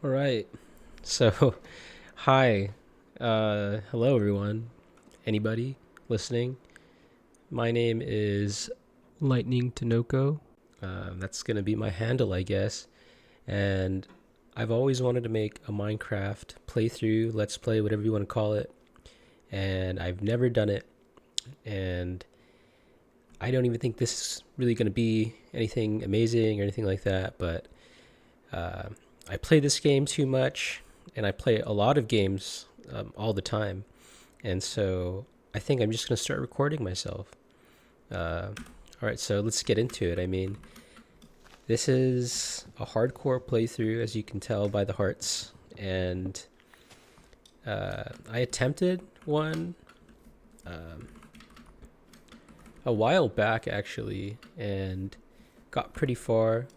All right. So, hi. Hello, everyone. Anybody listening? My name is Lightning Tanoko. That's going to be my handle, I guess. And I've always wanted to make a Minecraft playthrough, let's play, whatever you want to call it. And I've never done it. And I don't even think this is really going to be anything amazing or anything like that. But uh, I play this game too much, and I play a lot of games all the time. And so I think I'm just going to start recording myself. All right, so let's get into it. I mean, this is a hardcore playthrough, as you can tell by the hearts. And I attempted one um, a while back, actually, and got pretty far.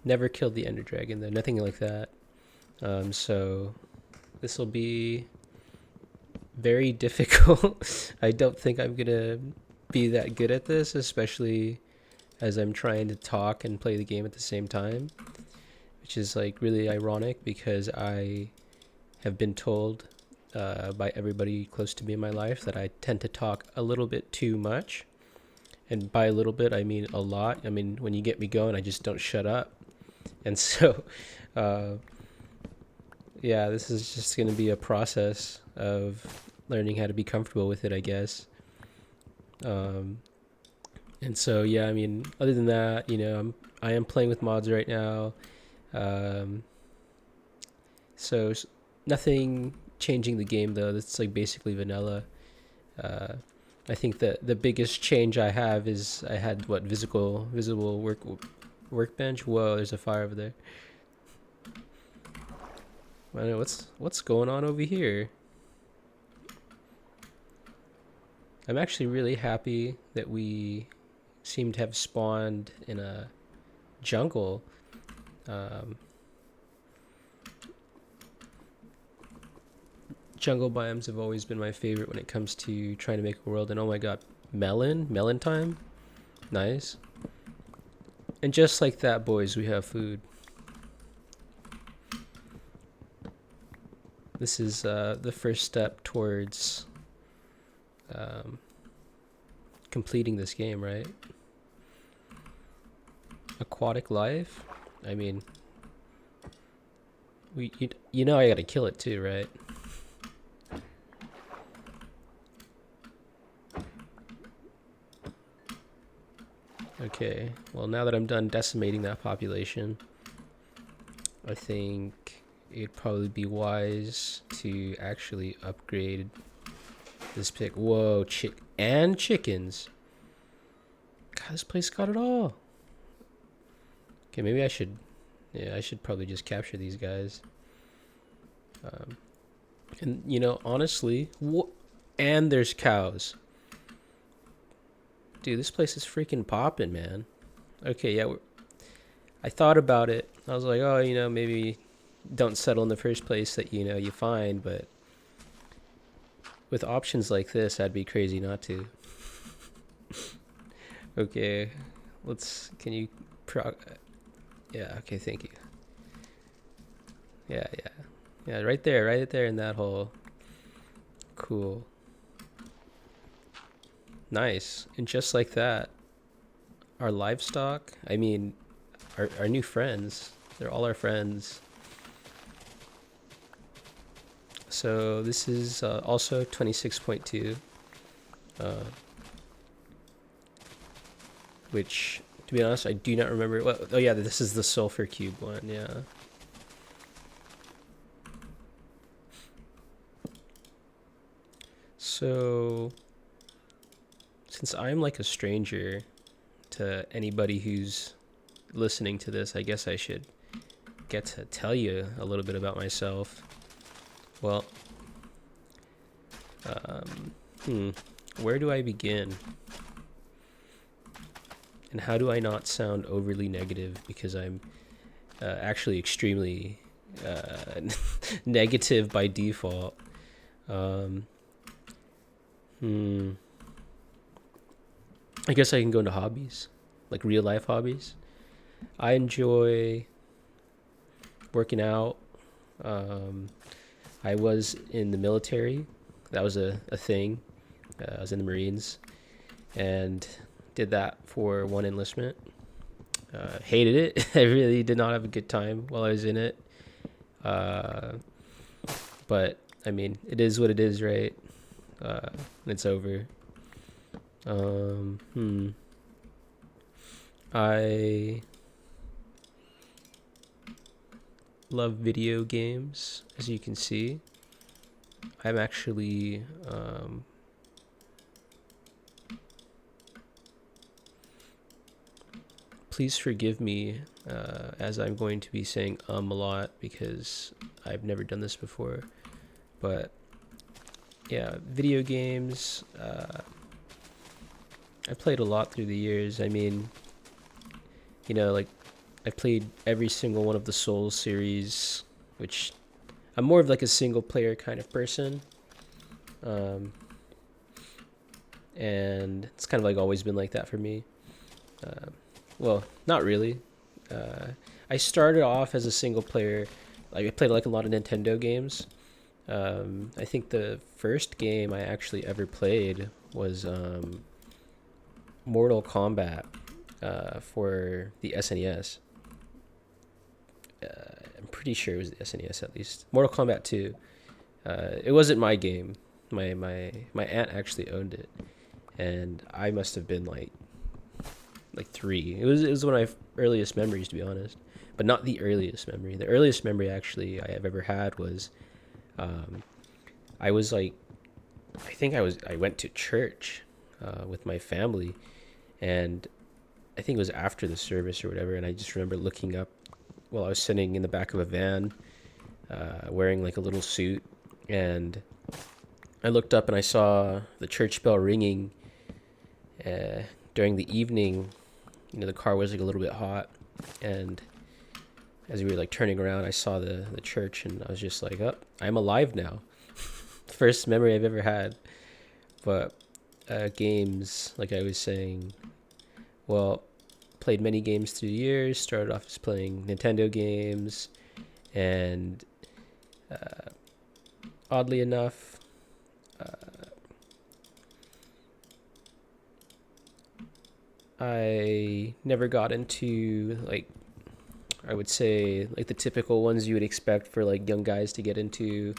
Never killed the Ender Dragon, though, nothing like that. So this will be very difficult. I don't think I'm gonna be that good at this, especially as I'm trying to talk and play the game at the same time, which is like really ironic because I have been told by everybody close to me in my life that I tend to talk a little bit too much. And by a little bit, I mean a lot. I mean, when you get me going, I just don't shut up. And so, uh, yeah, this is just going to be a process of learning how to be comfortable with it, I guess. Um, and so, yeah, I mean, other than that, I am playing with mods right now. Um, so nothing changing the game though. It's like basically vanilla. Uh, I think that the biggest change I have is I had what visible workbench. Whoa, there's a fire over there. I don't know what's going on over here. I'm actually really happy that we seem to have spawned in a jungle. Um, Jungle biomes have always been my favorite when it comes to trying to make a world. And oh my god, melon time, nice. And just like that, boys, we have food. This is the first step towards um, completing this game, right? Aquatic life. I mean, you know I gotta kill it too, right? Okay. Well, now that I'm done decimating that population, I think it'd probably be wise to actually upgrade this pick. Whoa, chickens. God, this place got it all. Okay, maybe I should. Yeah, I should probably just capture these guys. And honestly, and there's cows. Dude, this place is freaking popping, man. Okay, yeah, I thought about it. I was like, oh, maybe don't settle in the first place that you find, but with options like this, I'd be crazy not to. Okay, can you yeah, okay, thank you. Yeah, right there in that hole. Cool. Nice. And just like that, our livestock, I mean, our new friends, they're all our friends. So this is also 26.2, uh, which, to be honest, I do not remember. Well, oh yeah, this is the sulfur cube one, yeah. So, since I'm like a stranger to anybody who's listening to this, I guess I should get to tell you a little bit about myself. Well, where do I begin? And how do I not sound overly negative? Because I'm actually extremely negative by default. Um, I guess I can go into hobbies, like real life hobbies. I enjoy working out. I was in the military. That was a thing. I was in the Marines and did that for one enlistment. Hated it. I really did not have a good time while I was in it. But I mean, it is what it is, right? It's over. I love video games, as you can see. I'm actually please forgive me as I'm going to be saying a lot because I've never done this before. But yeah, video games. I played a lot through the years. I mean, like I played every single one of the Souls series, which I'm more of like a single player kind of person. And it's kind of like always been like that for me. Well, not really. I started off as a single player. Like I played like a lot of Nintendo games. I think the first game I actually ever played was Mortal Kombat for the SNES. I'm pretty sure it was the SNES at least. Mortal Kombat 2. It wasn't my game. My aunt actually owned it, and I must have been like 3. It was one of my earliest memories, to be honest, but not the earliest memory. The earliest memory actually I have ever had was, I was like, I went to church with my family, and I think it was after the service or whatever, and I just remember looking up while I was sitting in the back of a van, wearing like a little suit, and I looked up and I saw the church bell ringing during the evening. The car was like a little bit hot, and as we were like turning around, I saw the church, and I was just like, oh, I'm alive now. First memory I've ever had. But games, like I was saying, well, played many games through the years. Started off as playing Nintendo games, and oddly enough, I never got into, like, I would say, like the typical ones you would expect for like young guys to get into,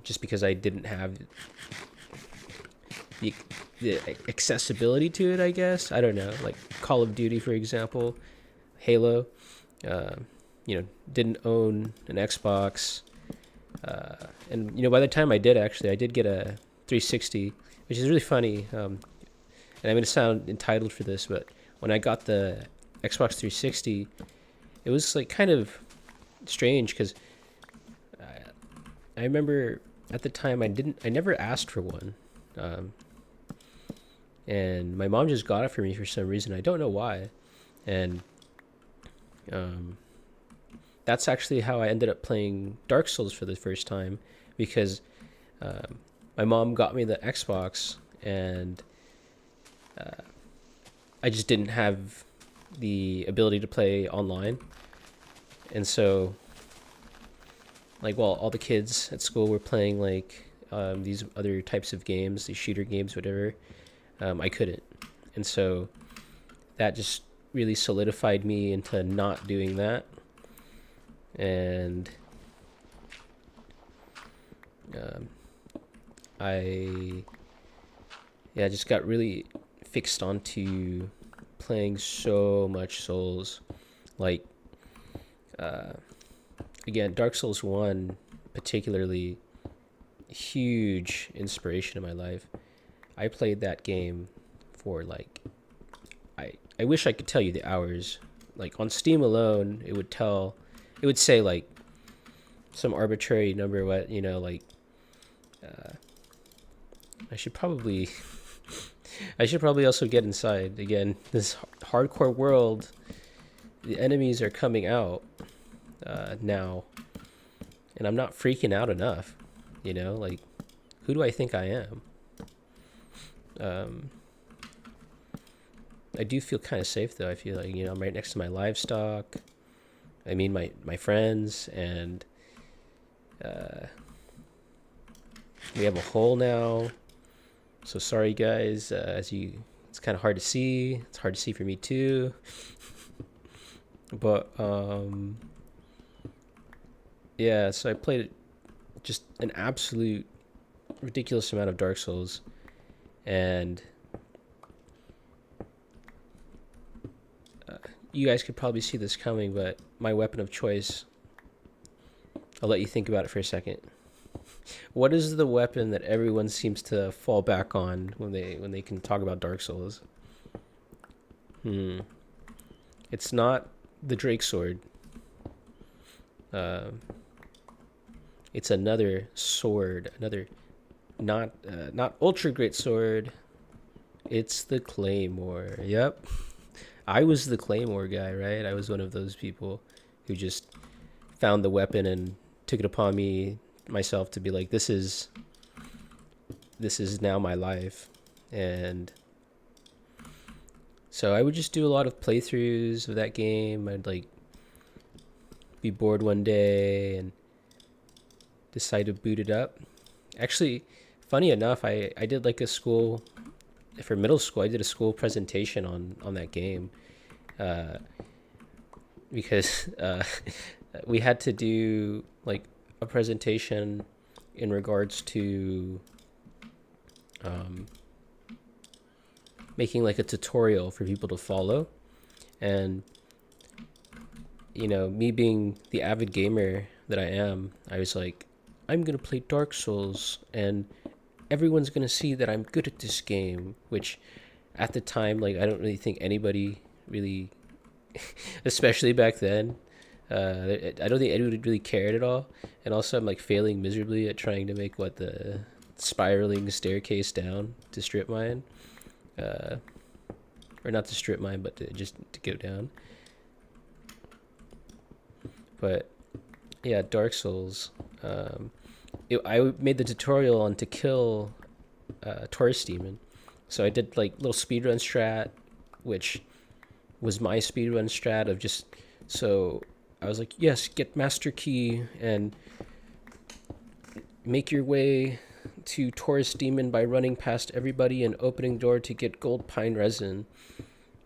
just because I didn't have the accessibility to it, I guess. I don't know, like Call of Duty, for example, Halo. Didn't own an Xbox, and by the time I did, actually, I did get a 360, which is really funny. And I'm going to sound entitled for this, but when I got the Xbox 360, it was like kind of strange because I remember at the time I never asked for one, and my mom just got it for me for some reason. I don't know why, and that's actually how I ended up playing Dark Souls for the first time, because my mom got me the Xbox, and I just didn't have the ability to play online. And so, like, while all the kids at school were playing like these other types of games, these shooter games, whatever, I couldn't. And so that just really solidified me into not doing that. And I just got really fixed onto playing so much Souls. Like, again, Dark Souls 1 particularly, huge inspiration in my life. I played that game for like, I wish I could tell you the hours. Like on Steam alone, it would say like some arbitrary number, like I should probably also get inside. Again, this hardcore world, the enemies are coming out now, and I'm not freaking out enough. Like, who do I think I am? I do feel kind of safe though. I feel like I'm right next to my livestock. I mean my friends, and we have a hole now. So sorry guys, it's kind of hard to see. It's hard to see for me too. But yeah, so I played just an absolute ridiculous amount of Dark Souls, and you guys could probably see this coming, but my weapon of choice, I'll let you think about it for a second. What is the weapon that everyone seems to fall back on when they can talk about Dark Souls? It's not the Drake sword. It's another sword, another not ultra great sword. It's the Claymore. Yep. I was the Claymore guy, right? I was one of those people who just found the weapon and took it upon myself to be like, this is now my life. And so I would just do a lot of playthroughs of that game. I'd like be bored one day and decide to boot it up. Actually, funny enough, I did like a school, for middle school, I did a school presentation on that game, because we had to do like a presentation in regards to making like a tutorial for people to follow. And me being the avid gamer that I am, I was like, I'm gonna play Dark Souls and everyone's gonna see that I'm good at this game, which at the time, like, I don't really think anybody really especially back then, I don't think anyone really cared at all. And also I'm like failing miserably at trying to make the spiraling staircase down to strip mine, or not to strip mine, but to go down. But yeah, Dark Souls, I made the tutorial on to kill Taurus Demon. So I did like little speedrun strat, which was my speedrun strat of just, so I was like, yes, get Master Key and make your way to Taurus Demon by running past everybody and opening door to get gold pine resin.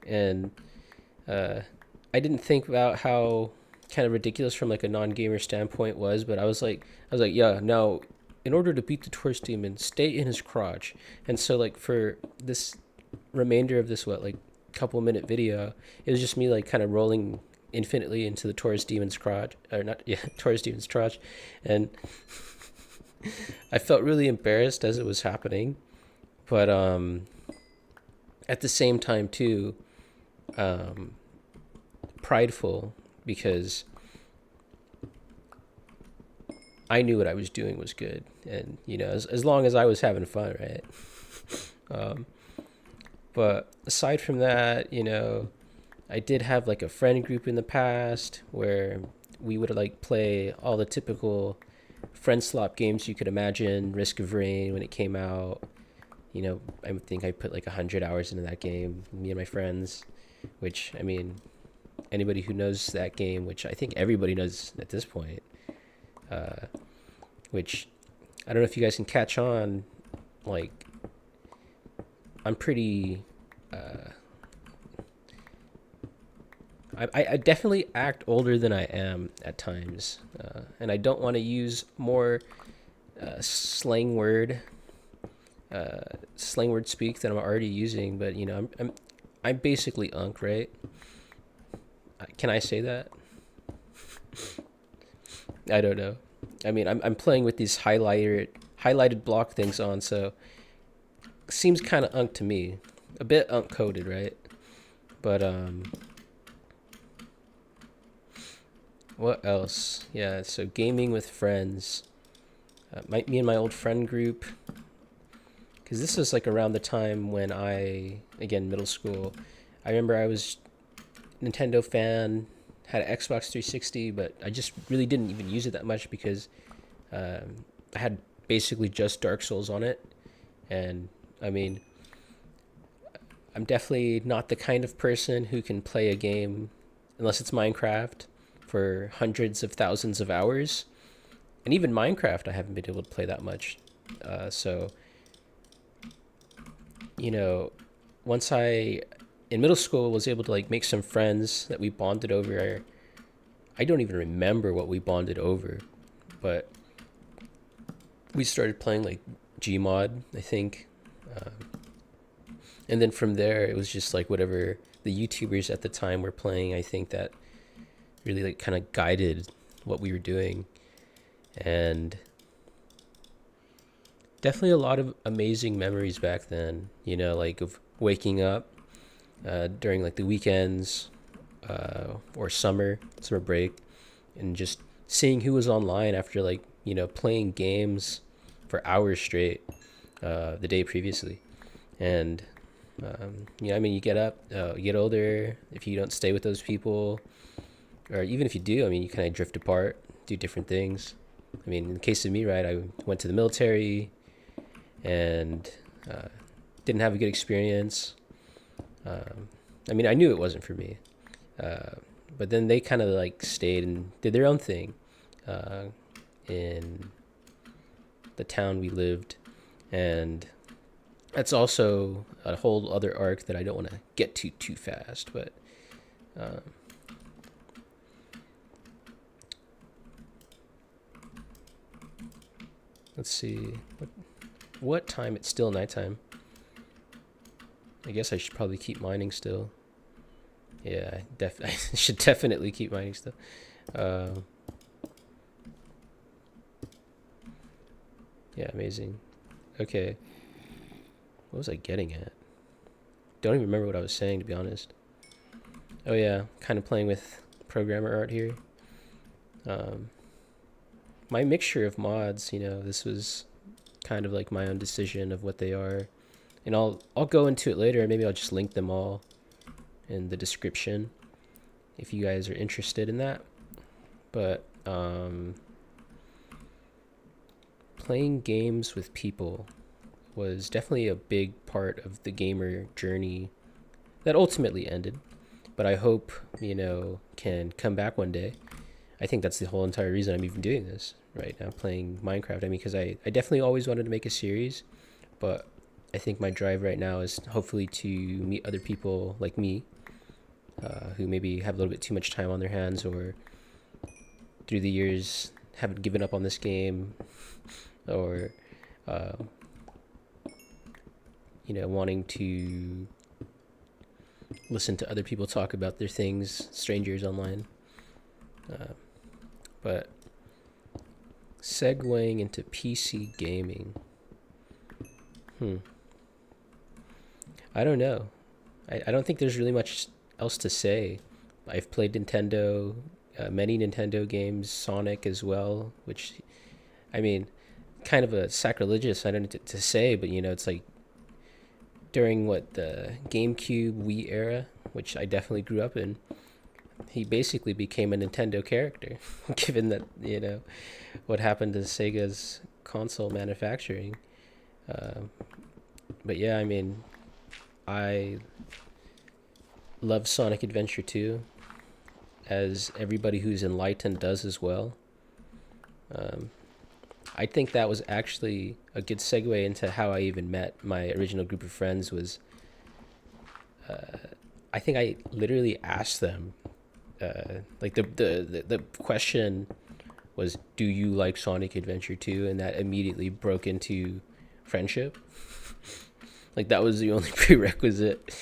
And I didn't think about how kind of ridiculous from like a non-gamer standpoint was, but I was like, yeah, now in order to beat the Taurus Demon, stay in his crotch. And so like for this remainder of this couple minute video, it was just me like kind of rolling infinitely into the Taurus Demon's crotch, or not, yeah, Taurus Demon's crotch. And I felt really embarrassed as it was happening, but at the same time too, prideful, because I knew what I was doing was good, and as long as I was having fun, right? But aside from that, I did have like a friend group in the past where we would like play all the typical friend slop games you could imagine. Risk of Rain, when it came out, I think I put like 100 hours into that game, me and my friends, which, I mean, anybody who knows that game, which I think everybody knows at this point, which I don't know if you guys can catch on, like, I'm pretty, I definitely act older than I am at times, and I don't want to use more slang word speak that I'm already using, but I'm basically unk, right? Can I say that? I don't know. I mean, I'm playing with these highlighted block things on, so seems kind of unk to me, a bit unk coded, right? But what else? Yeah, so gaming with friends, me and my old friend group, because this was like around the time when again, middle school, I remember I was Nintendo fan, had an Xbox 360, but I just really didn't even use it that much because I had basically just Dark Souls on it. And I mean, I'm definitely not the kind of person who can play a game, unless it's Minecraft, for hundreds of thousands of hours. And even Minecraft, I haven't been able to play that much. So, you know, once I, in middle school, was able to like make some friends that we bonded over. I don't even remember what we bonded over, but we started playing like Gmod, I think. And then from there, it was just like whatever the YouTubers at the time were playing, I think that really like kind of guided what we were doing. And definitely a lot of amazing memories back then, like of waking up during like the weekends or summer break, and just seeing who was online after like, playing games for hours straight the day previously. And, you get up, you get older, if you don't stay with those people, or even if you do, you kind of drift apart, do different things. In the case of me, right, I went to the military and didn't have a good experience. I knew it wasn't for me. But then they kind of like stayed and did their own thing in the town we lived. And that's also a whole other arc that I don't want to get to too fast. But let's see. What time? It's still nighttime. I guess I should probably keep mining still. Yeah, I should definitely keep mining still. Yeah, amazing. Okay. What was I getting at? Don't even remember what I was saying, to be honest. Oh yeah, kind of playing with programmer art here. My mixture of mods, this was kind of like my own decision of what they are. And I'll go into it later, and maybe I'll just link them all in the description if you guys are interested in that. But playing games with people was definitely a big part of the gamer journey that ultimately ended, but I hope can come back one day. I think that's the whole entire reason I'm even doing this right now, playing Minecraft. Because I definitely always wanted to make a series, but I think my drive right now is hopefully to meet other people like me who maybe have a little bit too much time on their hands, or through the years haven't given up on this game, or wanting to listen to other people talk about their things, strangers online. But segueing into PC gaming. I don't know. I don't think there's really much else to say. I've played Nintendo, many Nintendo games, Sonic as well, which, kind of a sacrilegious, I don't know to say, but it's like during the GameCube, Wii era, which I definitely grew up in, he basically became a Nintendo character, given that, what happened to Sega's console manufacturing. But yeah, I love Sonic Adventure 2, as everybody who's enlightened does as well. I think that was actually a good segue into how I even met my original group of friends. Was I think I literally asked them, like the question was, "Do you like Sonic Adventure 2?" And that immediately broke into friendship. Like that was the only prerequisite.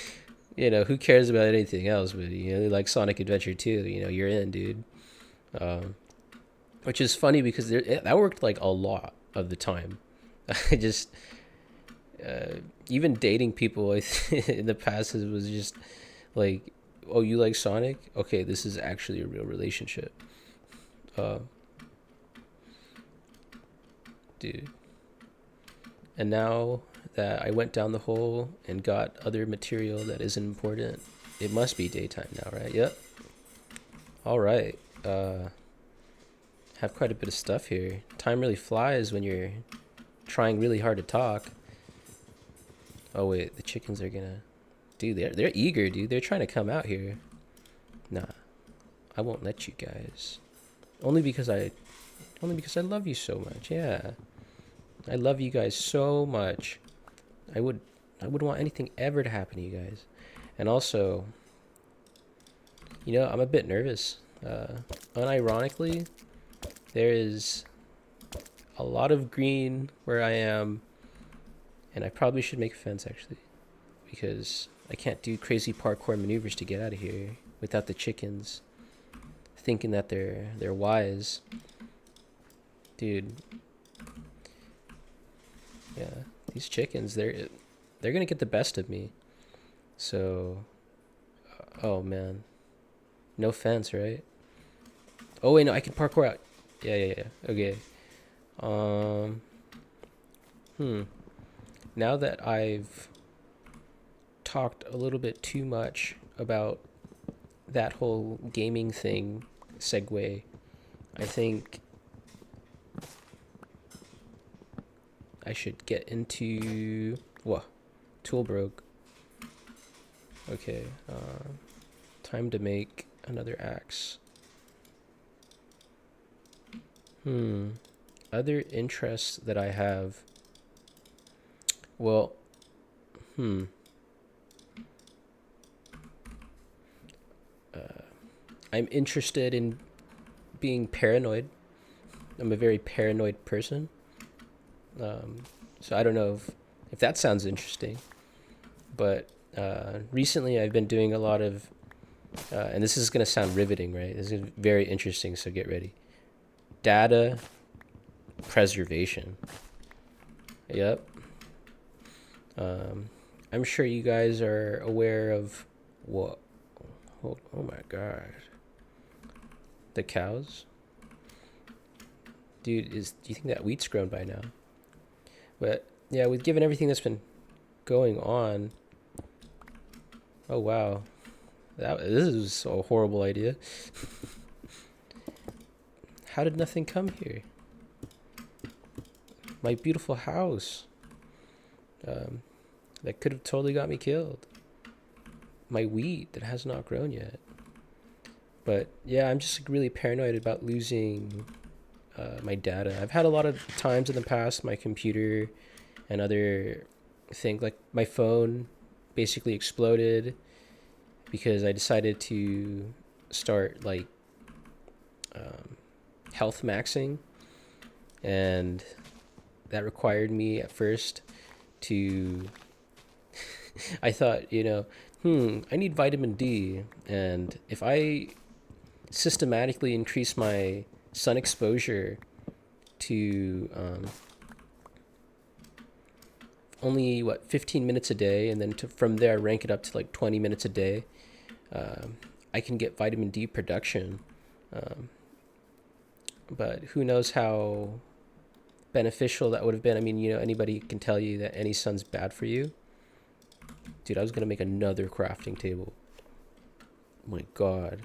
Who cares about anything else? But like Sonic Adventure 2, you're in, dude. Which is funny because that worked like a lot of the time. I just even dating people in the past was just like, oh, you like Sonic? Okay, this is actually a real relationship. Dude. And now that I went down the hole and got other material that isn't important, it must be daytime now, right? Yep. All right. Have quite a bit of stuff here. Time really flies when you're trying really hard to talk. Oh wait, the chickens are gonna, dude. They're eager, dude. They're trying to come out here. Nah, I won't let you guys. Only because I love you so much. Yeah. I love you guys so much. I wouldn't want anything ever to happen to you guys. And also, I'm a bit nervous. Unironically, there is a lot of green where I am, and I probably should make a fence actually, because I can't do crazy parkour maneuvers to get out of here without the chickens thinking that they're wise. Dude. Yeah, these chickens, they're gonna get the best of me. So, oh man, no fence, right? Oh wait, no, I can parkour out. Yeah. Okay. Um. Now that I've talked a little bit too much about that whole gaming thing segue, I think I should get into... Whoa, tool broke. Okay, time to make another axe. Other interests that I have. Well, I'm interested in being paranoid. I'm a very paranoid person. So I don't know if that sounds interesting, but recently I've been doing a lot of, and this is going to sound riveting, right? This is very interesting, so get ready. Data preservation. Yep. I'm sure you guys are aware of what? Oh my god. The cows? Dude, do you think that wheat's grown by now? But yeah, with given everything that's been going on, oh wow, this is a horrible idea. How did nothing come here? My beautiful house, that could have totally got me killed. My wheat that has not grown yet. But yeah, I'm just really paranoid about losing my data. I've had a lot of times in the past, my computer and other things, like my phone basically exploded because I decided to start like health maxing, and that required me at first to I thought, I need vitamin D, and if I systematically increase my sun exposure to only 15 minutes a day, and then from there rank it up to like 20 minutes a day, I can get vitamin D production. But who knows how beneficial that would have been. I mean, anybody can tell you that any sun's bad for you. Dude, I was gonna make another crafting table. Oh my god.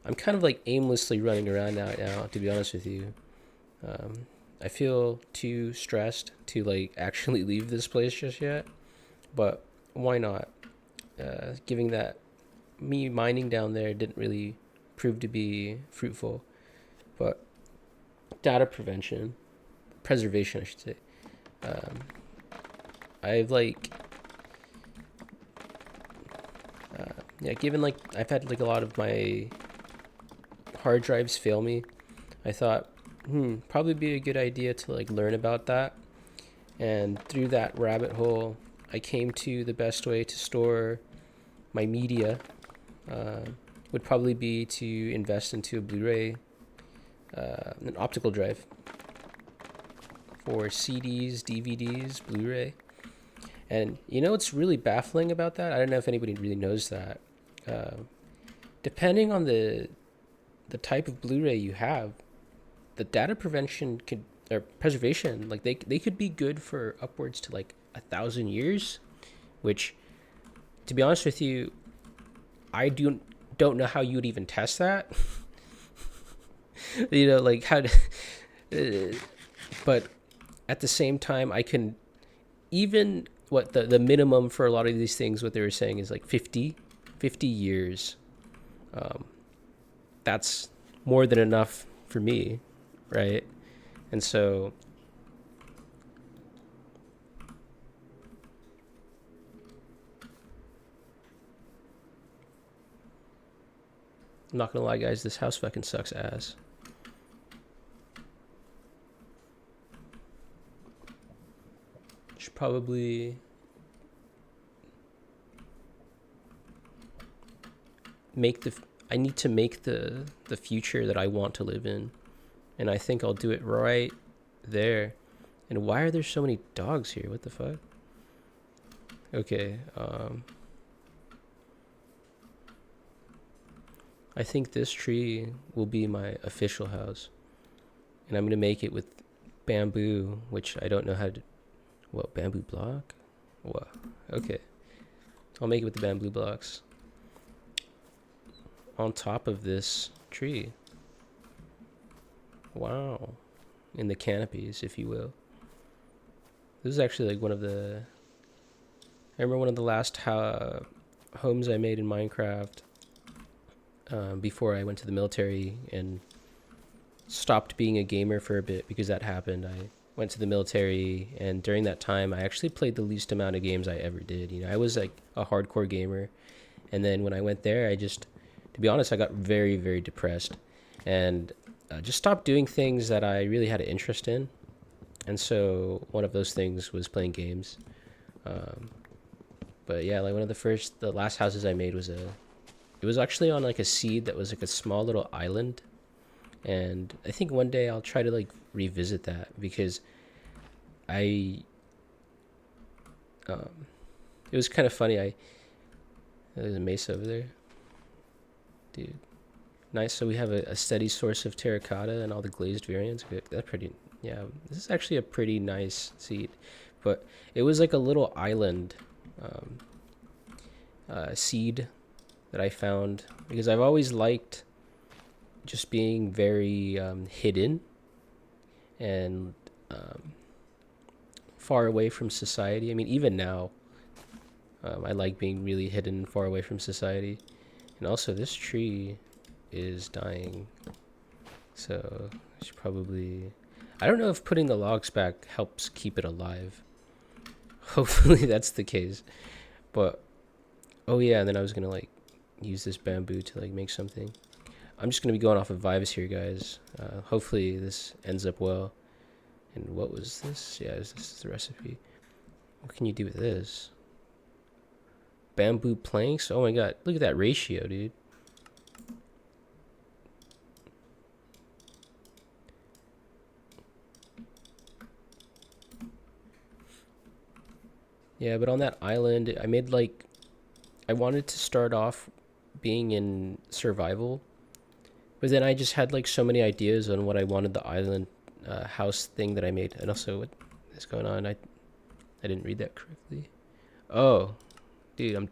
I'm kind of like aimlessly running around now, to be honest with you. I feel too stressed to like actually leave this place just yet, but why not? Given that me mining down there didn't really prove to be fruitful, but data preservation, I should say. I've like, given like I've had like a lot of my hard drives fail me, I thought, probably be a good idea to like learn about that. And through that rabbit hole, I came to the best way to store my media would probably be to invest into a Blu-ray, an optical drive for CDs, DVDs, Blu-ray. And what's really baffling about that? I don't know if anybody really knows that. Depending on the type of Blu-ray you have, the data preservation, like they could be good for upwards to like 1,000 years, which, to be honest with you, I don't know how you would even test that. Like how to, but at the same time, I can even the minimum for a lot of these things, what they were saying is like 50 years. That's more than enough for me, right? And so I'm not gonna lie, guys, this house fucking sucks ass. Should probably make the I need to make the future that I want to live in, and I think I'll do it right there. And why are there so many dogs here? What the fuck? Okay, I think this tree will be my official house, and I'm gonna make it with bamboo, which I don't know how to. What, bamboo block? What? Okay, so I'll make it with the bamboo blocks on top of this tree. Wow, in the canopies, if you will. This is actually like one of the. I remember one of the last homes I made in Minecraft before I went to the military and stopped being a gamer for a bit because that happened. I went to the military, and during that time, I actually played the least amount of games I ever did. You know, I was like a hardcore gamer, and then when I went there, to be honest, I got very, very depressed, and just stopped doing things that I really had an interest in. And so one of those things was playing games. But yeah, like one of the last houses I made it was actually on like a seed that was like a small little island. And I think one day I'll try to like revisit that because it was kind of funny. There's a mace over there, dude. Nice. So we have a steady source of terracotta and all the glazed variants. That's pretty. Yeah, this is actually a pretty nice seed, but it was like a little island seed that I found because I've always liked just being very hidden and far away from society. I mean, even now, I like being really hidden and far away from society. And also, this tree is dying, so I should probably. I don't know if putting the logs back helps keep it alive. Hopefully, that's the case. But oh yeah, and then I was gonna like use this bamboo to like make something. I'm just gonna be going off of vibes here, guys. Hopefully this ends up well. And what was this? Yeah, this is the recipe. What can you do with this? Bamboo planks? Oh my god, look at that ratio, dude. Yeah, but on that island, I wanted to start off being in survival, but then I just had like so many ideas on what I wanted the island house thing that I made. And also, what is going on? I didn't read that correctly. Oh, dude, I'm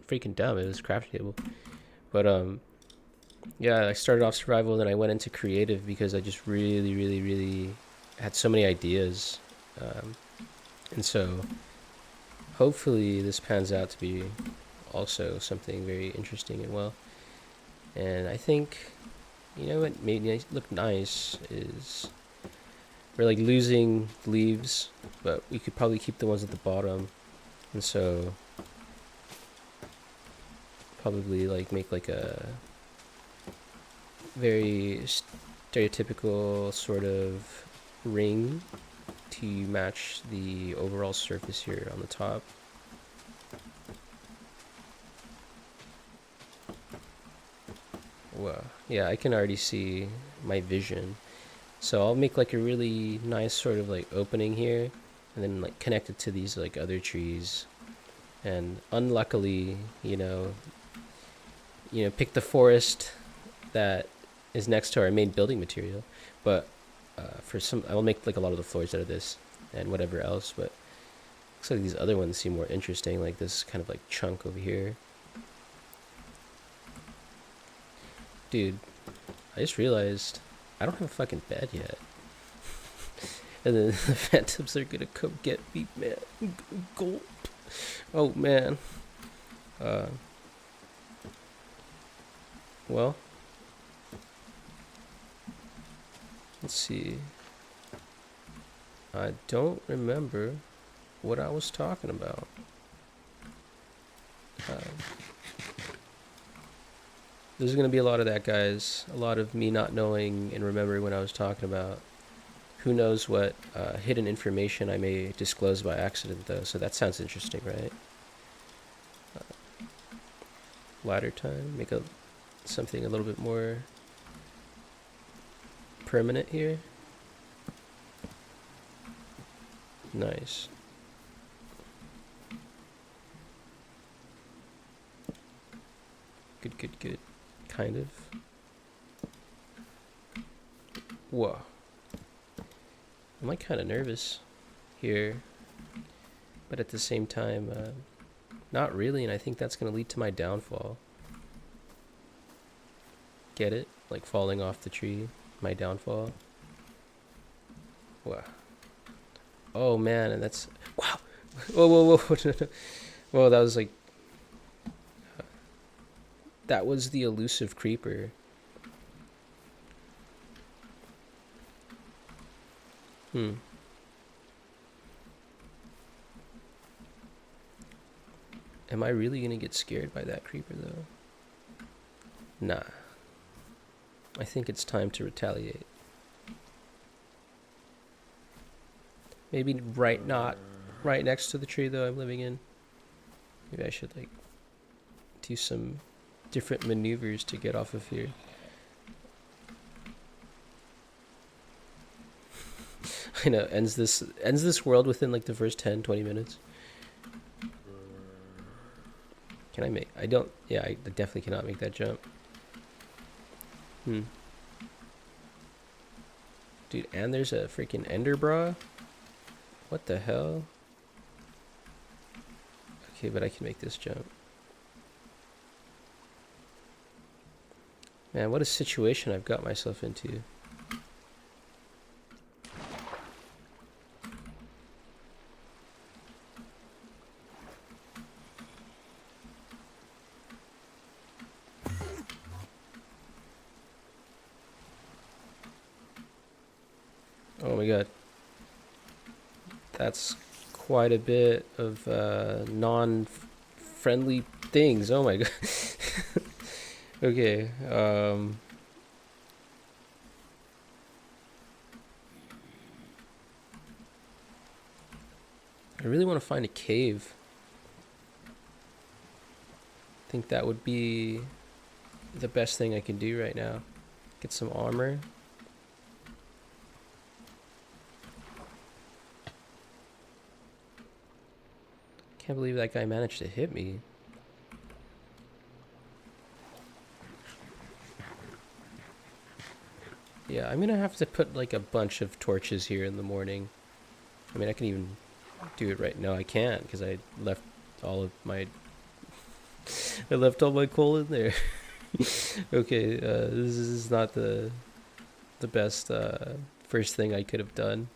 freaking dumb. It was crafting table. But yeah, I started off survival, then I went into creative because I just really, really, really had so many ideas. And so hopefully this pans out to be also something very interesting and well. And I think, you know what made me look nice is we're like losing leaves, but we could probably keep the ones at the bottom. And so probably like make like a very stereotypical sort of ring to match the overall surface here on the top. Well, yeah, I can already see my vision. So I'll make like a really nice sort of like opening here and then like connect it to these like other trees. And unluckily, pick the forest that is next to our main building material. But I will make like a lot of the floors out of this and whatever else. But looks like these other ones seem more interesting, like this kind of like chunk over here. Dude, I just realized I don't have a fucking bed yet. And then the phantoms are gonna come get me, man. Gulp. Oh man. Well, let's see. I don't remember what I was talking about. There's going to be a lot of that, guys. A lot of me not knowing and remembering what I was talking about. Who knows what hidden information I may disclose by accident, though. So that sounds interesting, right? Ladder time. Make something a little bit more permanent here. Nice. Good, good, good. Kind of. Whoa. I'm like kind of nervous here, but at the same time, not really, and I think that's going to lead to my downfall. Get it? Like falling off the tree, my downfall. Wow. Oh man, and that's... Wow! Whoa, whoa, whoa. Whoa, that was like... That was the elusive creeper. Am I really gonna get scared by that creeper, though? Nah. I think it's time to retaliate. Maybe not right next to the tree, though, I'm living in. Maybe I should, like, do some different maneuvers to get off of here. I know, ends this world within like the first 10-20 minutes. Can I make... I don't... Yeah, I definitely cannot make that jump. Dude, and there's a freaking ender bra? What the hell? Okay, but I can make this jump. Man, what a situation I've got myself into. Oh my god. That's quite a bit of non-friendly things. Oh my god. Okay. I really want to find a cave. I think that would be the best thing I can do right now. Get some armor. Can't believe that guy managed to hit me. Yeah, I'm gonna have to put like a bunch of torches here in the morning. I mean, I can even do it right now. I can't because I left all my coal in there. Okay, this is not the best first thing I could have done.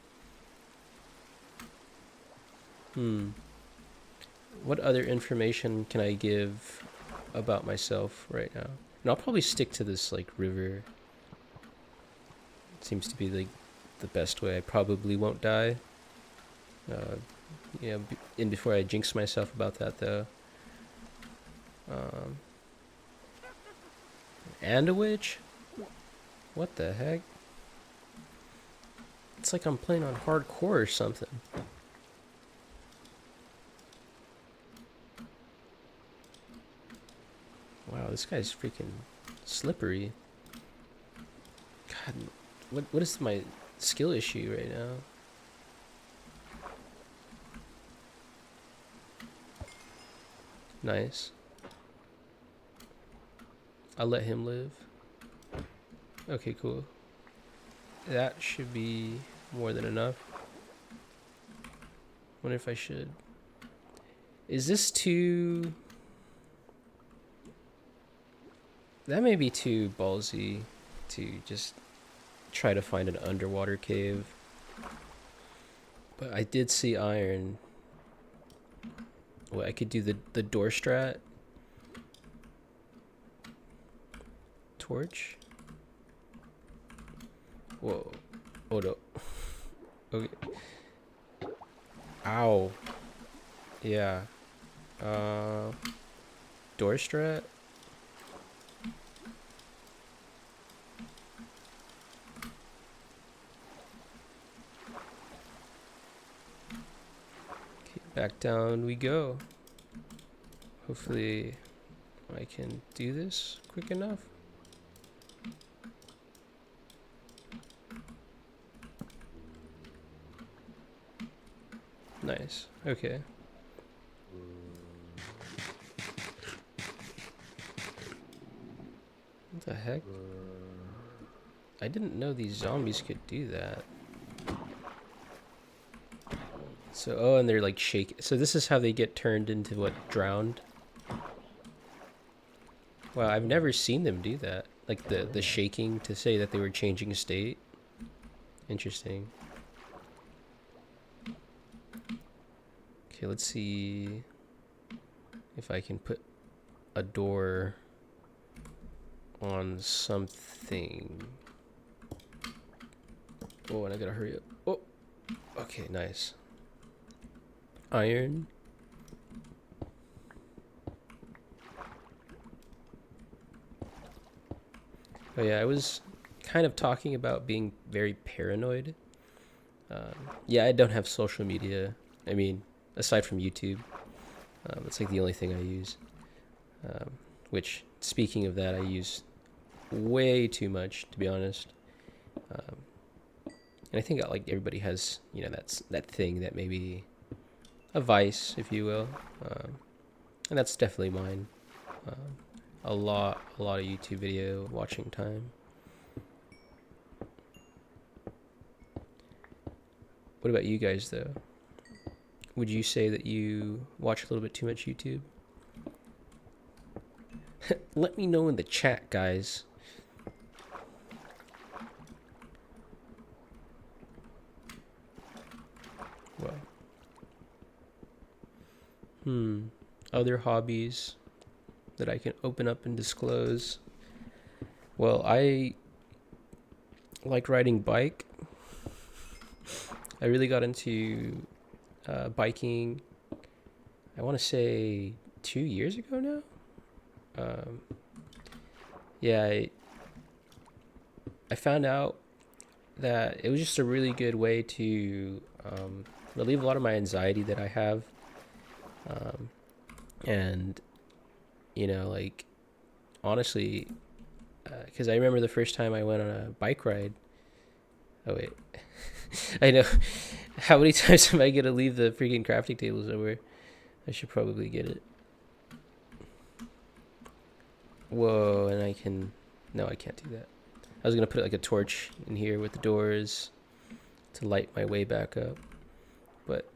What other information can I give about myself right now? And I'll probably stick to this like river. It seems to be like the best way. I probably won't die. Yeah, in before I jinx myself about that though. And a witch? What the heck? It's like I'm playing on hardcore or something. Wow, this guy's freaking slippery. God, what is my skill issue right now? Nice. I'll let him live. Okay, cool. That should be more than enough. Wonder if I should. Is this too... That may be too ballsy to just try to find an underwater cave. But I did see iron. Well, I could do the door strat. torch. Whoa. Oh no. Okay. Ow. Yeah. Door strat. Okay, back down we go. Hopefully I can do this quick enough. Nice. Okay. What the heck? I didn't know these zombies could do that. So, oh, and they're like shake. So this is how they get turned into what? Drowned? Wow, I've never seen them do that. Like the shaking to say that they were changing state. Interesting. Okay, let's see if I can put a door on something. Oh, and I gotta hurry up. Oh, okay, nice. Iron. Oh yeah, I was kind of talking about being very paranoid. Yeah, I don't have social media. I mean, aside from YouTube, it's like the only thing I use. Which, speaking of that, I use way too much, to be honest. And I think like everybody has, you know, that thing that maybe a vice, if you will, and that's definitely mine. A lot of YouTube video watching time. What about you guys, though? Would you say that you watch a little bit too much YouTube? Let me know in the chat, guys. Well, other hobbies that I can open up and disclose. Well, I like riding bike. I really got into biking, I want to say 2 years ago now. Yeah, I found out that it was just a really good way to relieve a lot of my anxiety that I have. And, you know, like, honestly, because I remember the first time I went on a bike ride. Oh, wait. I know. How many times am I going to leave the freaking crafting table somewhere? I should probably get it. Whoa, and I can... No, I can't do that. I was going to put like a torch in here with the doors to light my way back up. But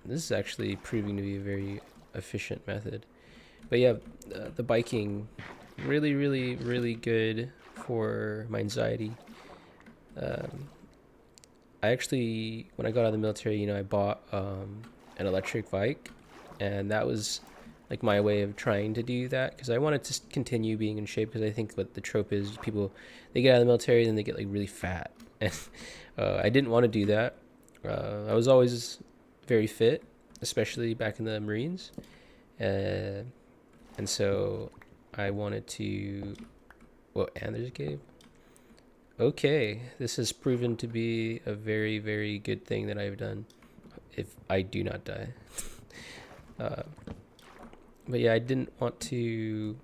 this is actually proving to be a very efficient method. But yeah, the biking, really, really, really good for my anxiety. I actually, when I got out of the military, you know, I bought an electric bike, and that was like my way of trying to do that, because I wanted to continue being in shape, because I think what the trope is, people, they get out of the military and they get like really fat, and I didn't want to do that. I was always very fit, especially back in the Marines, and so I wanted to... Well, and there's a cave. Okay, this has proven to be a very, very good thing that I've done, if I do not die. But yeah, I didn't want to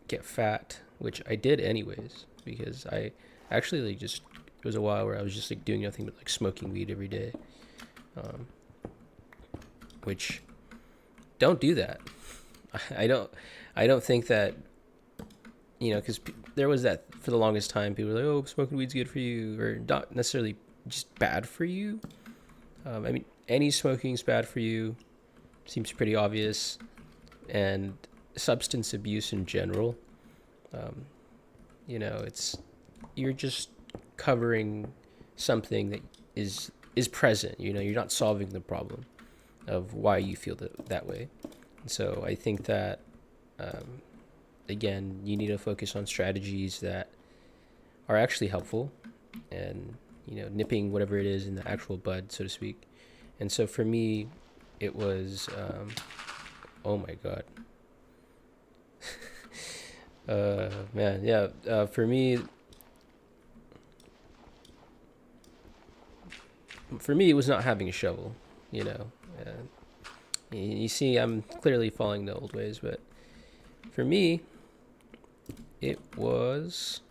get fat, which I did anyways, because I actually like just... It was a while where I was just like doing nothing but like smoking weed every day. Which, don't do that. I don't think that, you know, because there was that for the longest time. People were like, "Oh, smoking weed's good for you," or not necessarily just bad for you. I mean, any smoking's bad for you. Seems pretty obvious. And substance abuse in general, you know, you're just covering something that is present. You know, you're not solving the problem of why you feel that way. And so I think that again, you need to focus on strategies that are actually helpful and, nipping whatever it is in the actual bud, so to speak. And so for me, it was, oh my God. Man, yeah. For me, it was not having a shovel, you know. You see, I'm clearly following the old ways, but for me, it was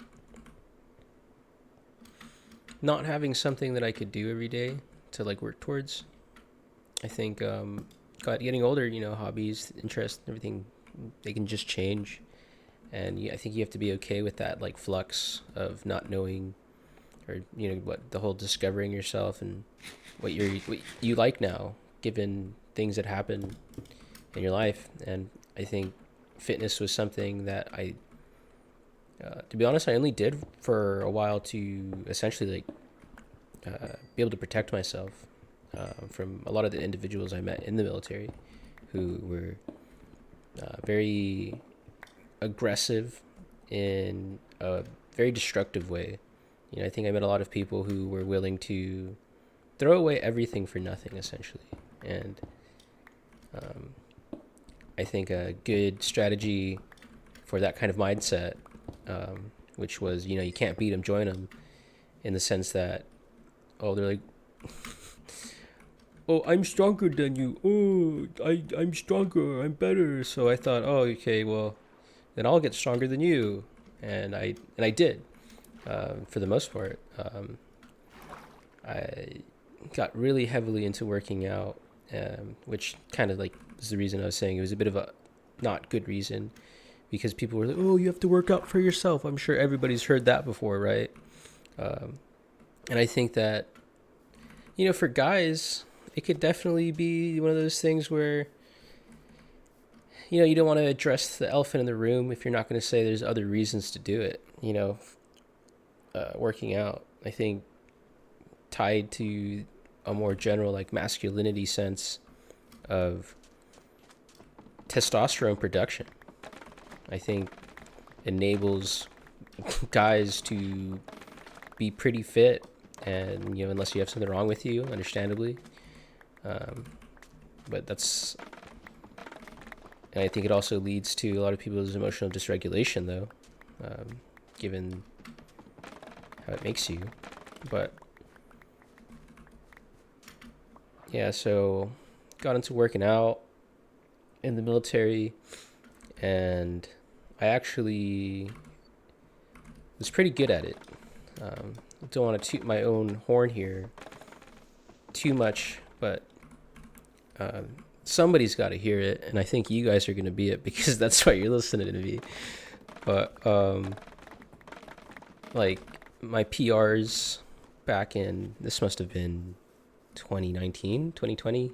not having something that I could do every day to like work towards. I think getting older, hobbies, interests, everything, they can just change, and I think you have to be okay with that like flux of not knowing, or what the whole discovering yourself and what you like now, given things that happen in your life. And I think fitness was something that to be honest, I only did for a while to essentially like be able to protect myself from a lot of the individuals I met in the military who were very aggressive in a very destructive way. I think I met a lot of people who were willing to throw away everything for nothing, essentially. And I think a good strategy for that kind of mindset, which was, you can't beat them, join them, in the sense that, oh, they're like, oh, I'm stronger than you. Oh, I'm stronger. I'm better. So I thought, oh, okay, well, then I'll get stronger than you. And I did, for the most part. I got really heavily into working out, which kind of like is the reason I was saying it was a bit of a not good reason, because people were like, oh, you have to work out for yourself. I'm sure everybody's heard that before, right? And I think that, for guys, it could definitely be one of those things where, you don't want to address the elephant in the room if you're not going to say there's other reasons to do it. Working out, I think, tied to a more general like masculinity sense of testosterone production, I think enables guys to be pretty fit, and unless you have something wrong with you, understandably. But that's, and I think it also leads to a lot of people's emotional dysregulation, though, given how it makes you. But yeah, so got into working out in the military, and I actually was pretty good at it. Don't want to toot my own horn here too much, but somebody's got to hear it, and I think you guys are going to be it, because that's why you're listening to me. But like my PRs back in, this must have been 2019, 2020,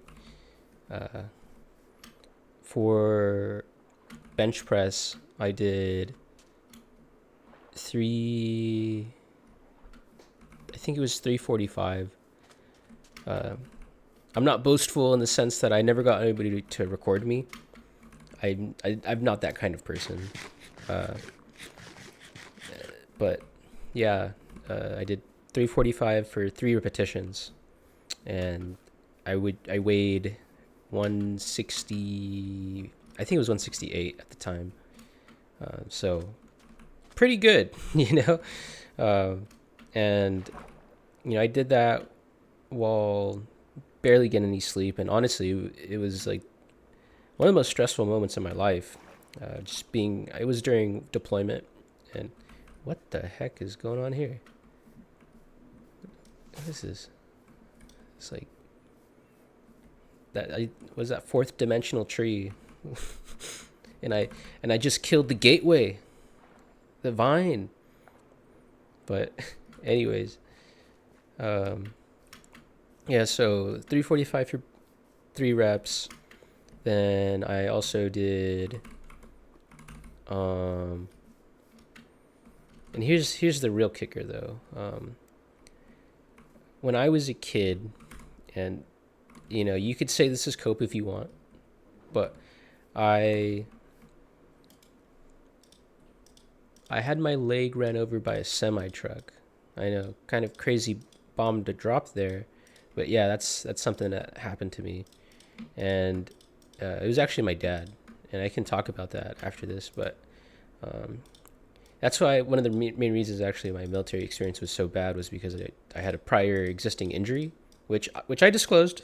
for bench press, I did I think it was 345. I'm not boastful in the sense that I never got anybody to record me. I'm not that kind of person. But yeah, I did 345 for 3 repetitions, and I weighed 160. I think it was 168 at the time. So pretty good, and I did that while barely getting any sleep, and honestly, it was like one of the most stressful moments in my life. I was during deployment, and what the heck is going on here? What is this? It's like that was that fourth dimensional tree, and I just killed the gateway, the vine. But anyways, yeah, so 345 for 3 reps. Then I also did and here's the real kicker, though. When I was a kid, and you could say this is cope if you want, but I I had my leg ran over by a semi truck. I know, kind of crazy bomb to drop there, but yeah, that's something that happened to me, and it was actually my dad, and I can talk about that after this. But um, that's why one of the main reasons actually my military experience was so bad was because I had a prior existing injury, which I disclosed,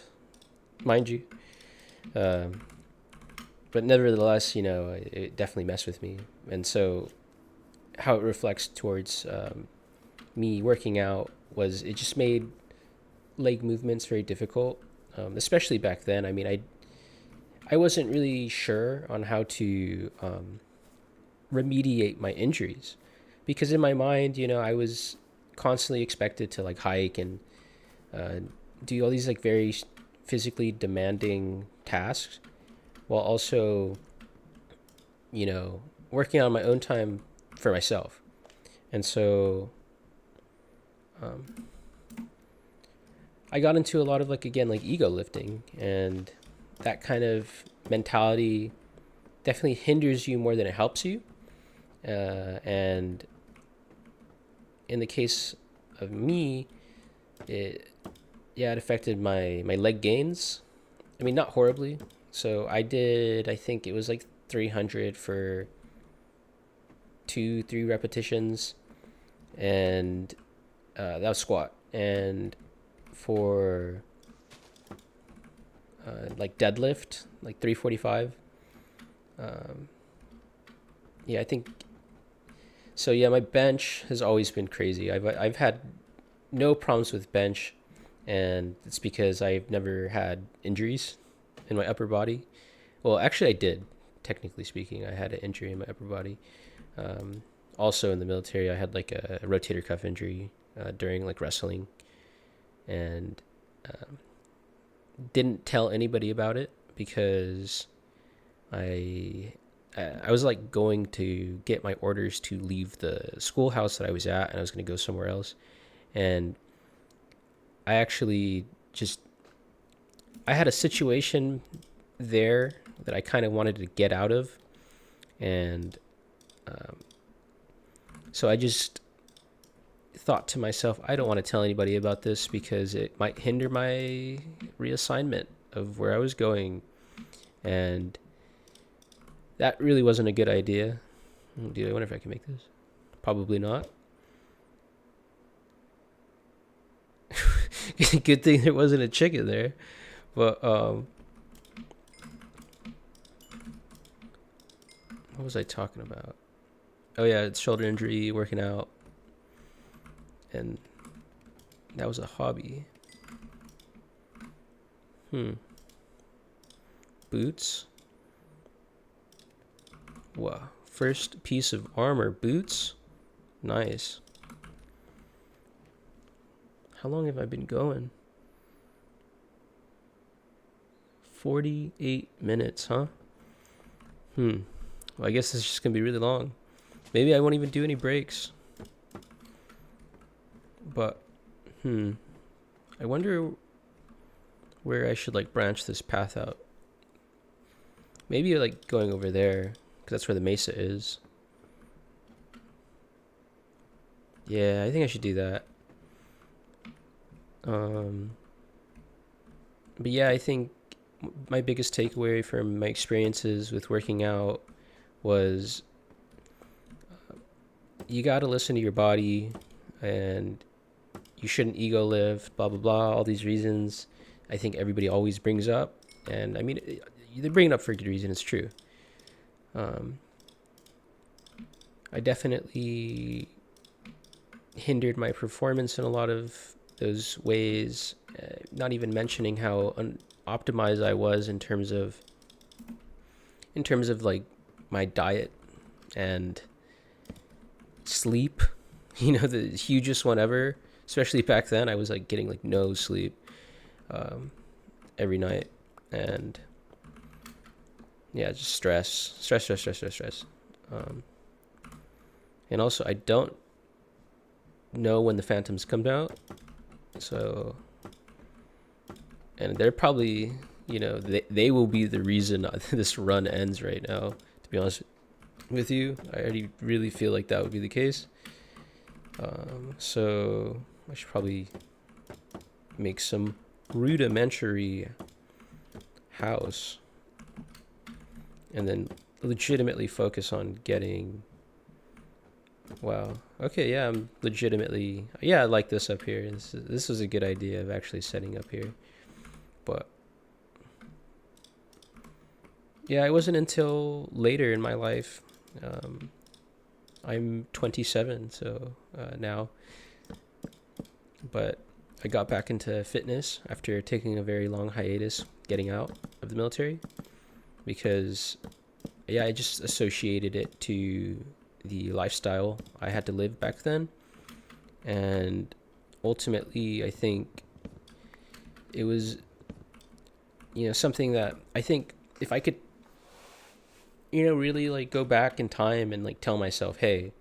mind you. Um, but nevertheless, it definitely messed with me, and so how it reflects towards me working out was it just made leg movements very difficult, especially back then. I mean, I wasn't really sure on how to remediate my injuries because in my mind, I was constantly expected to like hike and uh, do all these like very physically demanding tasks while also, working on my own time for myself. And so um, I got into a lot of like, again, like ego lifting, and that kind of mentality definitely hinders you more than it helps you. And in the case of me, it it affected my leg gains. I mean, not horribly. So I did, I think it was like 300 for 2-3 repetitions, and that was squat. And for like deadlift, like 345. Yeah, I think so. Yeah, my bench has always been crazy. I've had no problems with bench, and it's because I've never had injuries in my upper body. Well, actually, I did. Technically speaking, I had an injury in my upper body. Um, Also in the military, I had like a rotator cuff injury during like wrestling, and um, didn't tell anybody about it because I I was like going to get my orders to leave the schoolhouse that I was at, and I was going to go somewhere else. And I actually just I had a situation there that I kind of wanted to get out of, and um, so I just thought to myself, I don't want to tell anybody about this because it might hinder my reassignment of where I was going, and that really wasn't a good idea. Dude, I wonder if I can make this. Probably not. Good thing there wasn't a chicken there. But what was I talking about? Oh yeah, it's shoulder injury, working out, and that was a hobby. Boots. Wow. First piece of armor, boots. Nice. How long have I been going? 48 minutes, huh? Well, I guess it's just gonna be really long. Maybe I won't even do any breaks. But, I wonder where I should like branch this path out. Maybe like going over there, because that's where the mesa is. Yeah, I think I should do that. But yeah, I think my biggest takeaway from my experiences with working out was you got to listen to your body, and you shouldn't ego lift, blah, blah, blah, all these reasons I think everybody always brings up. And I mean, they bring it up for a good reason. It's true. I definitely hindered my performance in a lot of those ways, not even mentioning how optimized I was in terms of like my diet and sleep. The hugest one ever, especially back then. I was like getting like no sleep every night, and yeah, just stress. And also, I don't know when the Phantoms come out, so, and they're probably, they will be the reason this run ends right now, to be honest. with you. I already really feel like that would be the case. So I should probably make some rudimentary house and then legitimately focus on getting. Wow. Okay, yeah, I'm legitimately. Yeah, I like this up here. This was a good idea of actually setting up here. But yeah, it wasn't until later in my life. I'm 27, so now. But I got back into fitness after taking a very long hiatus getting out of the military because, yeah, I just associated it to the lifestyle I had to live back then. And ultimately, I think it was, something that I think if I could, really like go back in time and like tell myself, hey,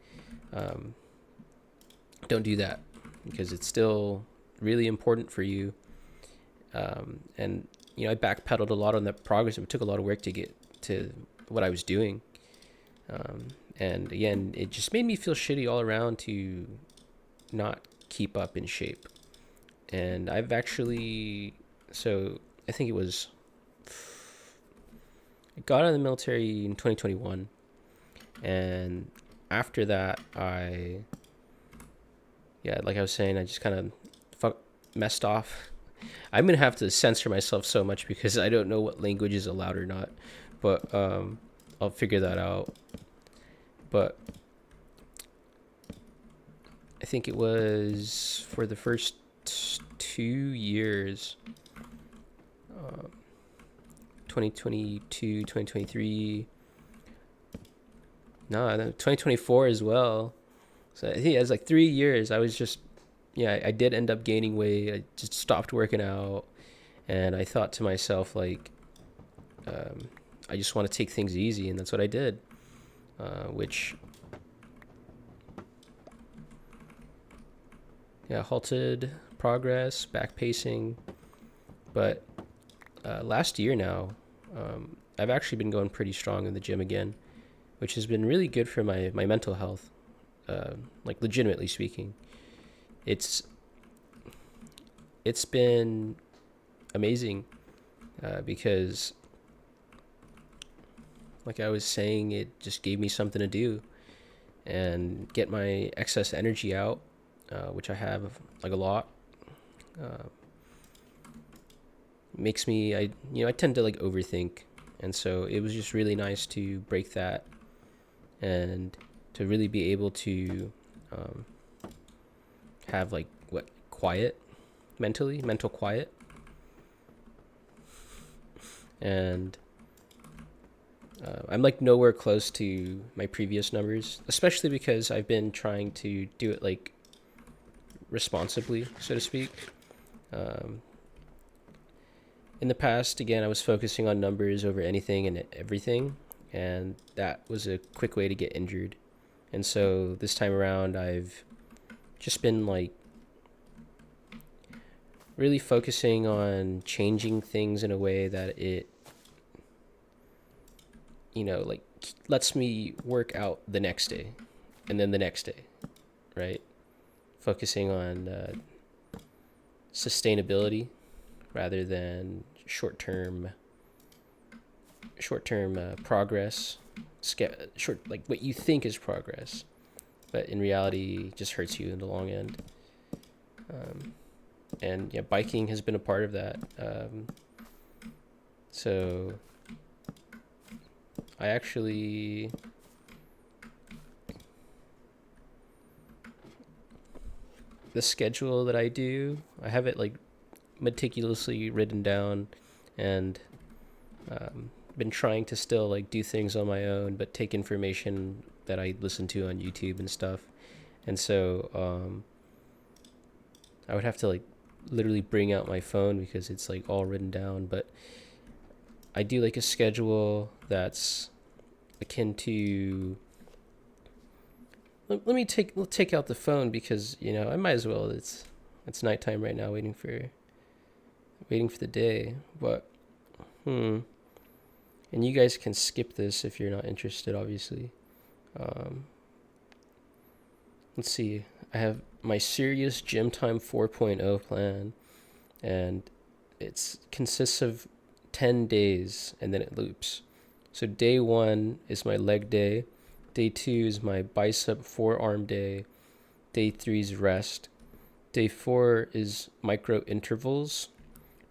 um, don't do that because it's still really important for you. And I backpedaled a lot on that progress. It took a lot of work to get to what I was doing. And again, it just made me feel shitty all around to not keep up in shape. And I've actually, so I think it was, I got out of the military in 2021. And after that, like I was saying, I just kind of messed off. I'm going to have to censor myself so much because I don't know what language is allowed or not. But I'll figure that out. But I think it was for the first 2 years, 2022, 2023, no, 2024 as well. So I think it was like 3 years. I was just, I did end up gaining weight. I just stopped working out. And I thought to myself, like, I just want to take things easy. And that's what I did, which, halted progress, back pacing. But last year now, I've actually been going pretty strong in the gym again, which has been really good for my mental health. Like legitimately speaking, it's been amazing because, like I was saying, it just gave me something to do and get my excess energy out, which I have like a lot. Makes me, I tend to like overthink, and so it was just really nice to break that and to really be able to have like quiet, mental quiet. And I'm like nowhere close to my previous numbers, especially because I've been trying to do it like responsibly, so to speak. In the past, again, I was focusing on numbers over anything and everything, and that was a quick way to get injured. And so this time around, I've just been like really focusing on changing things in a way that it, like lets me work out the next day and then the next day, right? Focusing on sustainability rather than short-term progress, like what you think is progress, but in reality just hurts you in the long end. And yeah, biking has been a part of that. So I actually the schedule that I do, I have it like meticulously written down, and been trying to still like do things on my own, but take information that I listen to on YouTube and stuff. And so I would have to like literally bring out my phone because it's like all written down. But I do like a schedule that's akin to. Let me take out the phone because I might as well. It's nighttime right now, waiting for the day. But and you guys can skip this if you're not interested, obviously. Um, let's see. I have my serious gym time 4.0 plan, and it consists of 10 days, and then it loops. So day 1 is my leg day. Day 2 is my bicep forearm day. Day 3 is rest. Day 4 is micro intervals.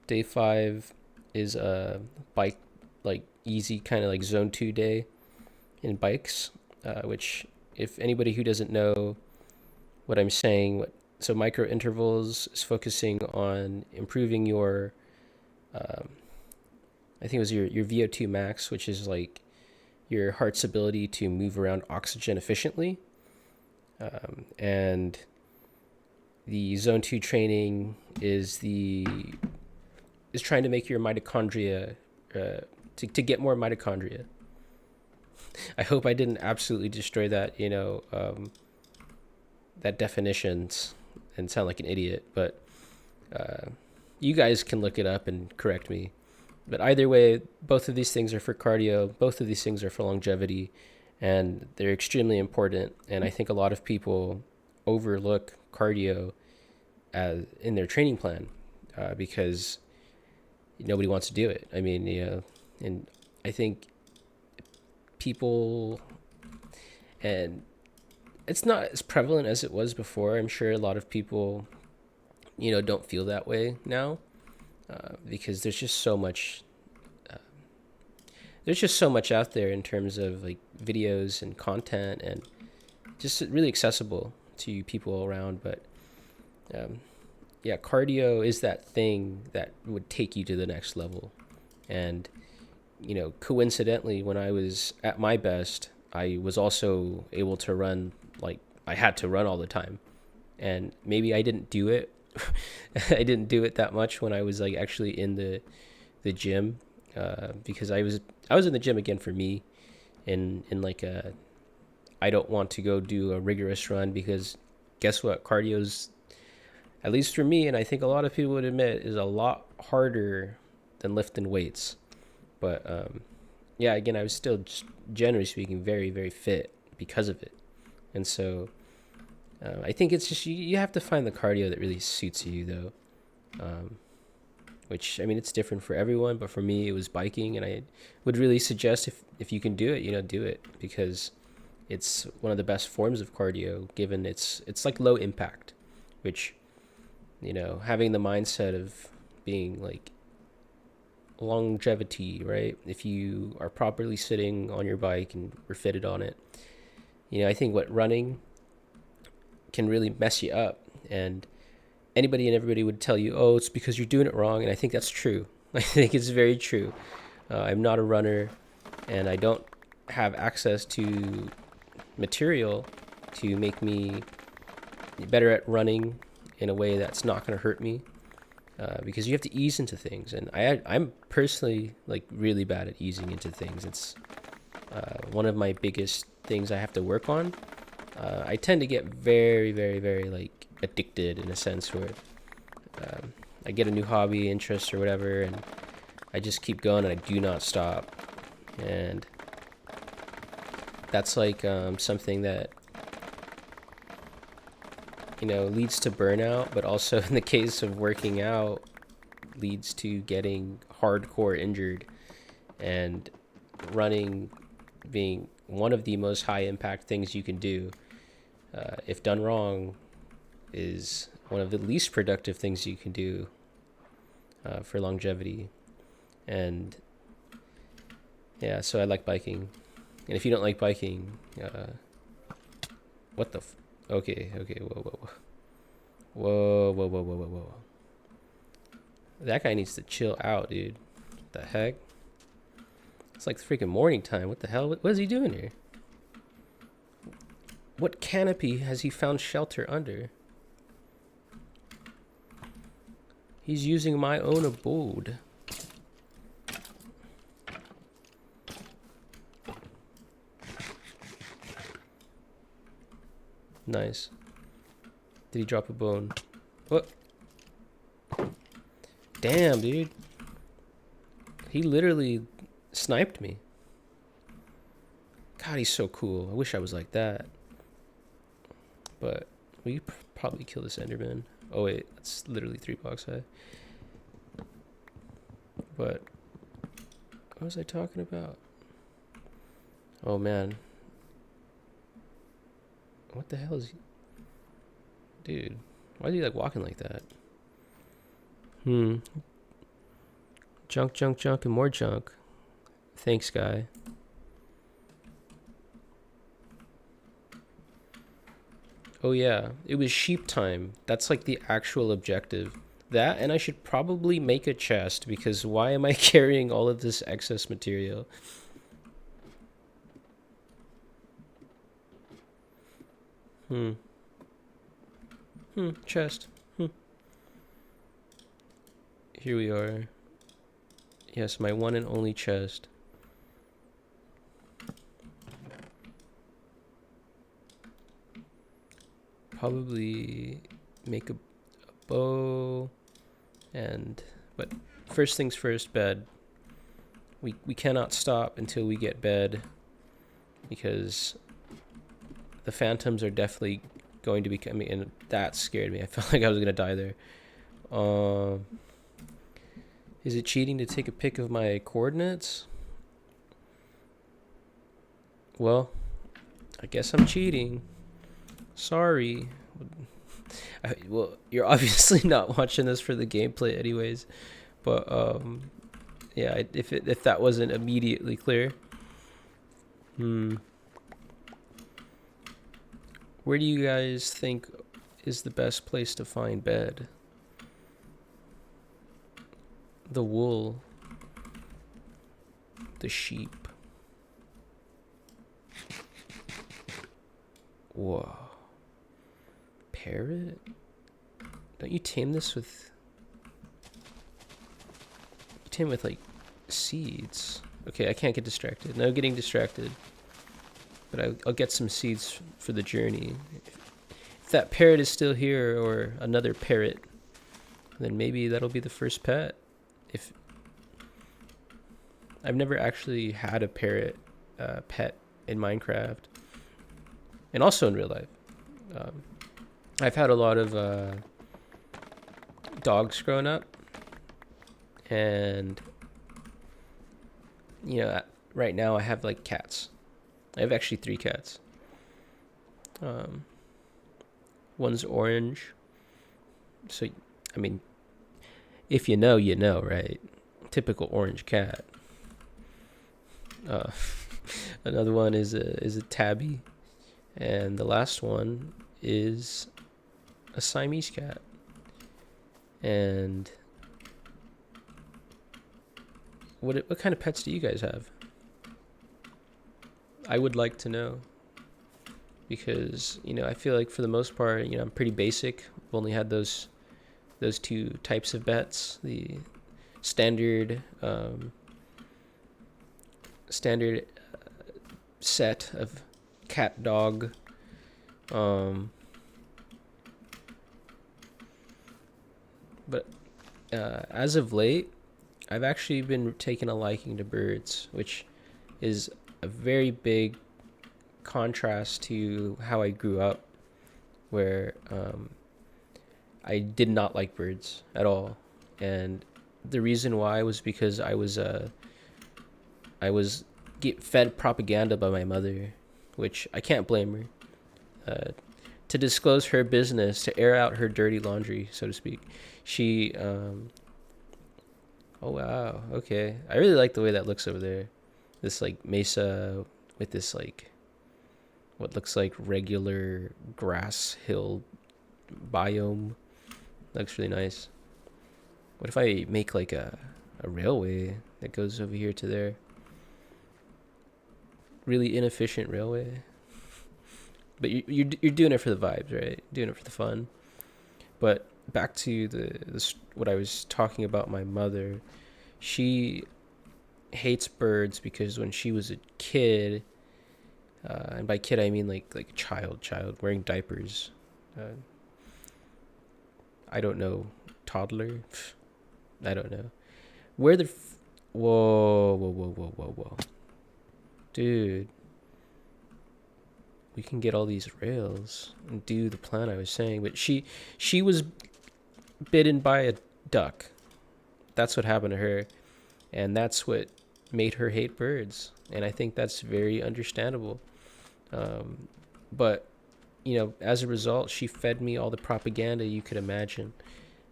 Day 5 is a bike, like easy kind of like zone 2 day in bikes, which if anybody who doesn't know what I'm saying, so micro intervals is focusing on improving your, I think it was your VO2 max, which is like your heart's ability to move around oxygen efficiently. And the zone 2 training is trying to make your mitochondria, to get more mitochondria. I hope I didn't absolutely destroy that, that definitions and sound like an idiot, but you guys can look it up and correct me. But either way, both of these things are for cardio, both of these things are for longevity, and they're extremely important. And I think a lot of people overlook cardio in their training plan because nobody wants to do it. I mean, and I think people, and it's not as prevalent as it was before. I'm sure a lot of people, don't feel that way now because there's just so much. There's just so much out there in terms of like videos and content, and just really accessible to people around. But yeah, cardio is that thing that would take you to the next level. And coincidentally, when I was at my best, I was also able to run, like I had to run all the time. And maybe I didn't do it. I didn't do it that much when I was like actually in the gym, because I was in the gym again for me, in like I don't want to go do a rigorous run, because guess what, cardio's, at least for me, and I think a lot of people would admit, is a lot harder than lifting weights. But yeah, again, I was still, just generally speaking, very, very fit because of it. And so I think it's just, you have to find the cardio that really suits you, though. Which, I mean, it's different for everyone, but for me, it was biking. And I would really suggest, if you can do it, do it, because it's one of the best forms of cardio, given it's like low impact, which, having the mindset of being like longevity, right? If you are properly sitting on your bike and were fitted on it, I think what running can really mess you up. And anybody and everybody would tell you, oh, it's because you're doing it wrong. And I think that's true. I think it's very true. I'm not a runner, and I don't have access to material to make me better at running in a way that's not going to hurt me, because you have to ease into things. And I'm personally like really bad at easing into things. It's one of my biggest things I have to work on. I tend to get very, very, very like addicted, in a sense, where I get a new hobby, interest, or whatever, and I just keep going and I do not stop. And that's like something that leads to burnout, but also in the case of working out, leads to getting hardcore injured. And running being one of the most high impact things you can do, if done wrong, is one of the least productive things you can do for longevity. And yeah, so I like biking. And if you don't like biking, what the okay, whoa. That guy needs to chill out, dude. What the heck? It's like the freaking morning time. What the hell? What is he doing here? What canopy has he found shelter under? He's using my own abode. Nice. Did he drop a bone? What? Damn, dude. He literally sniped me. God, he's so cool. I wish I was like that. But we probably kill this Enderman. Oh wait, it's literally 3 blocks high. But what was I talking about? Oh man, what the hell is he? Dude, why is he like walking like that? Junk, junk, junk, and more junk. Thanks, guy. Oh yeah, it was sheep time. That's like the actual objective. That, and I should probably make a chest, because why am I carrying all of this excess material? Chest. Here we are. Yes, my one and only chest. Probably make a bow, but first things first, bed. We cannot stop until we get bed, because the phantoms are definitely going to be coming, and that scared me. I felt like I was gonna die there. Is it cheating to take a pic of my coordinates? Well, I guess I'm cheating. Sorry. Well, you're obviously not watching this for the gameplay anyways, but yeah, if that wasn't immediately clear. Where do you guys think is the best place to find bed? The wool, the sheep. Whoa. Parrot? Don't you tame this with... You tame with, like, seeds. Okay, I can't get distracted. No getting distracted. But I'll get some seeds for the journey. If that parrot is still here, or another parrot, then maybe that'll be the first pet. If I've never actually had a parrot pet in Minecraft, and also in real life. I've had a lot of dogs growing up, and you know, right now I have like cats. I have actually 3 cats. One's orange. So, I mean, if you know, you know, right? Typical orange cat. Another one is a tabby, and the last one is a Siamese cat. And what kind of pets do you guys have? I would like to know, because you know, I feel like for the most part, you know, I'm pretty basic. I've only had those 2 types of pets: the standard set of cat, dog. But as of late, I've actually been taking a liking to birds, which is a very big contrast to how I grew up, where I did not like birds at all. And the reason why was because I was fed propaganda by my mother, which I can't blame her. To disclose her business, to air out her dirty laundry, so to speak, she oh wow, okay, I really like the way that looks over there. This like mesa with this like what looks like regular grass hill biome. Looks really nice. What if I make like a railway that goes over here to there? Really inefficient railway. But you're doing it for the vibes, right? Doing it for the fun. But back to what I was talking about. My mother, she hates birds because when she was a kid, and by kid I mean like child wearing diapers. I don't know, toddler. I don't know. Whoa, dude. we can get all these rails and do the plan I was saying. But she was bitten by a duck. That's what happened to her, and that's what made her hate birds. And I think that's very understandable. But as a result, she fed me all the propaganda you could imagine.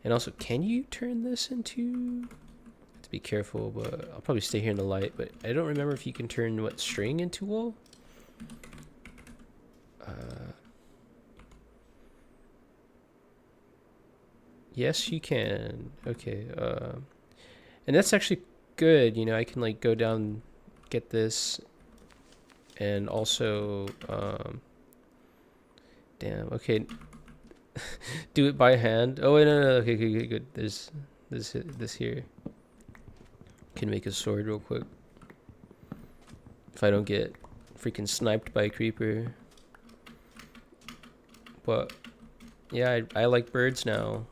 And also, can you turn this into? To be careful, but I'll probably stay here in the light. But I don't remember if you can turn string into wool. Yes, you can. Okay. And that's actually good. I can go down, get this, and also, damn. Okay. Do it by hand. Oh wait, no. Okay, good. There's this here. Can make a sword real quick. If I don't get freaking sniped by a creeper. But yeah, I like birds now.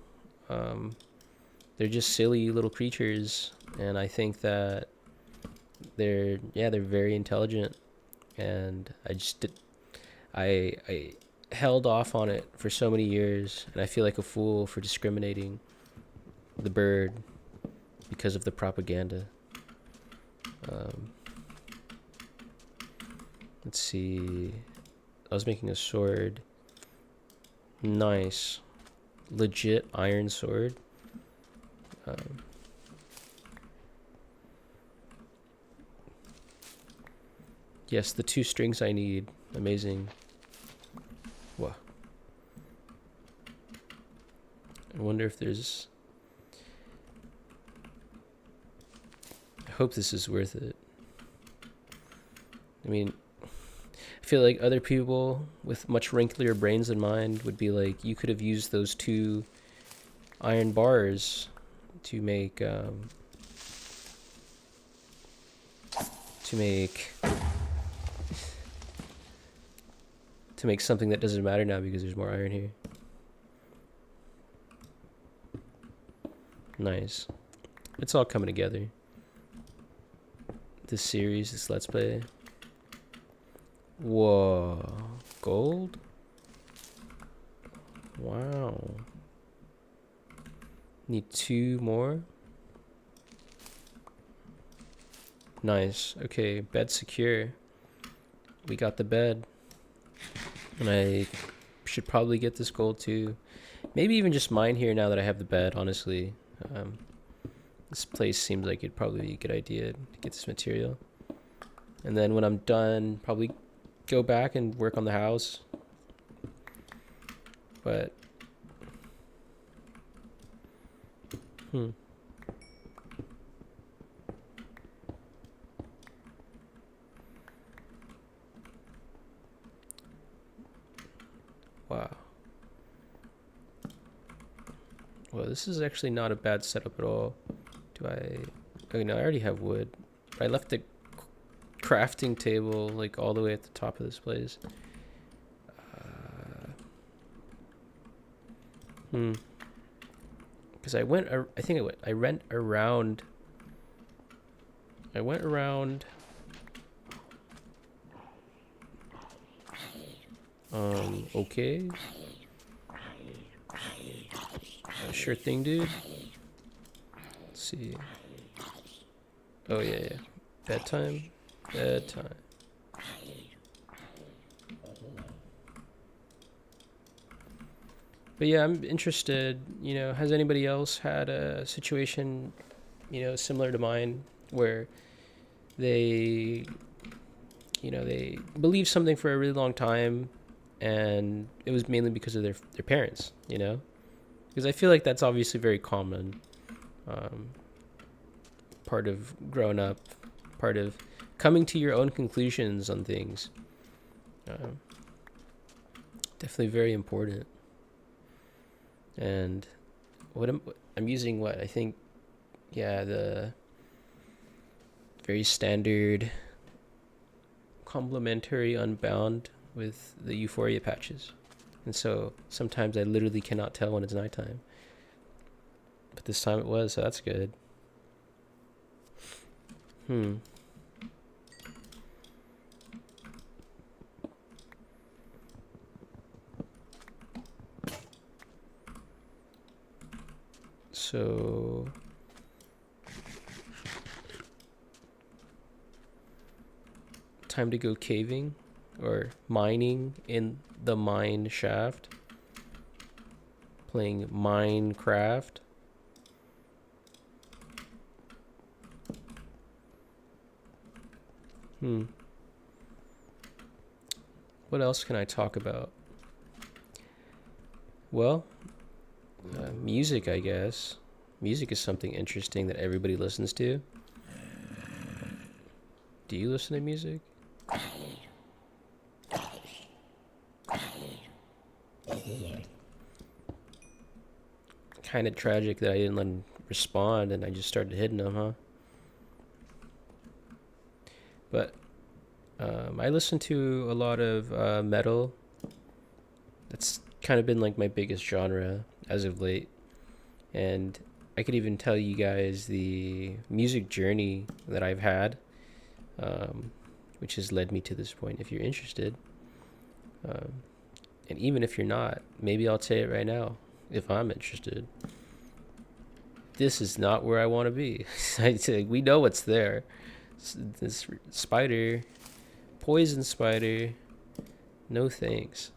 They're just silly little creatures, and I think that they're very intelligent. And I held off on it for so many years, and I feel like a fool for discriminating the bird because of the propaganda. Let's see. I was making a sword. Nice. Legit iron sword. Yes, the 2 strings I need. Amazing. Whoa. I wonder if there's... I hope this is worth it. I mean, I feel like other people with much wrinklier brains than mine would be like, you could have used those 2 iron bars to make something that doesn't matter now because there's more iron here. Nice. It's all coming together. This series, this Let's Play. Whoa. Gold? Wow. Need 2 more. Nice. Okay, bed secure. We got the bed. And I should probably get this gold too. Maybe even just mine here now that I have the bed, honestly. This place seems like it'd probably be a good idea to get this material. And then when I'm done, probably go back and work on the house. But wow. Well, this is actually not a bad setup at all. Oh no, I already have wood. I left the crafting table like all the way at the top of this place. Because I went around. Okay. Sure thing, dude. Let's see. Oh yeah. Bedtime. But yeah, I'm interested, has anybody else had a situation, similar to mine where they believed something for a really long time and it was mainly because of their parents, Because I feel like that's obviously very common. Part of growing up, part of coming to your own conclusions on things. Definitely very important. And I'm using I think, the very standard complementary unbound with the Euphoria patches. And so sometimes I literally cannot tell when it's nighttime. But this time it was, so that's good. So time to go caving or mining in the mine shaft. Playing Minecraft. What else can I talk about? Well, music, I guess. Music is something interesting that everybody listens to. Do you listen to music? Kind of tragic that I didn't let him respond and I just started hitting him, huh? But I listen to a lot of metal. That's kind of been like my biggest genre as of late. And I could even tell you guys the music journey that I've had, which has led me to this point if you're interested. And even if you're not, maybe I'll say it right now if I'm interested. This is not where I want to be. We know what's there. This spider, poison spider, no thanks.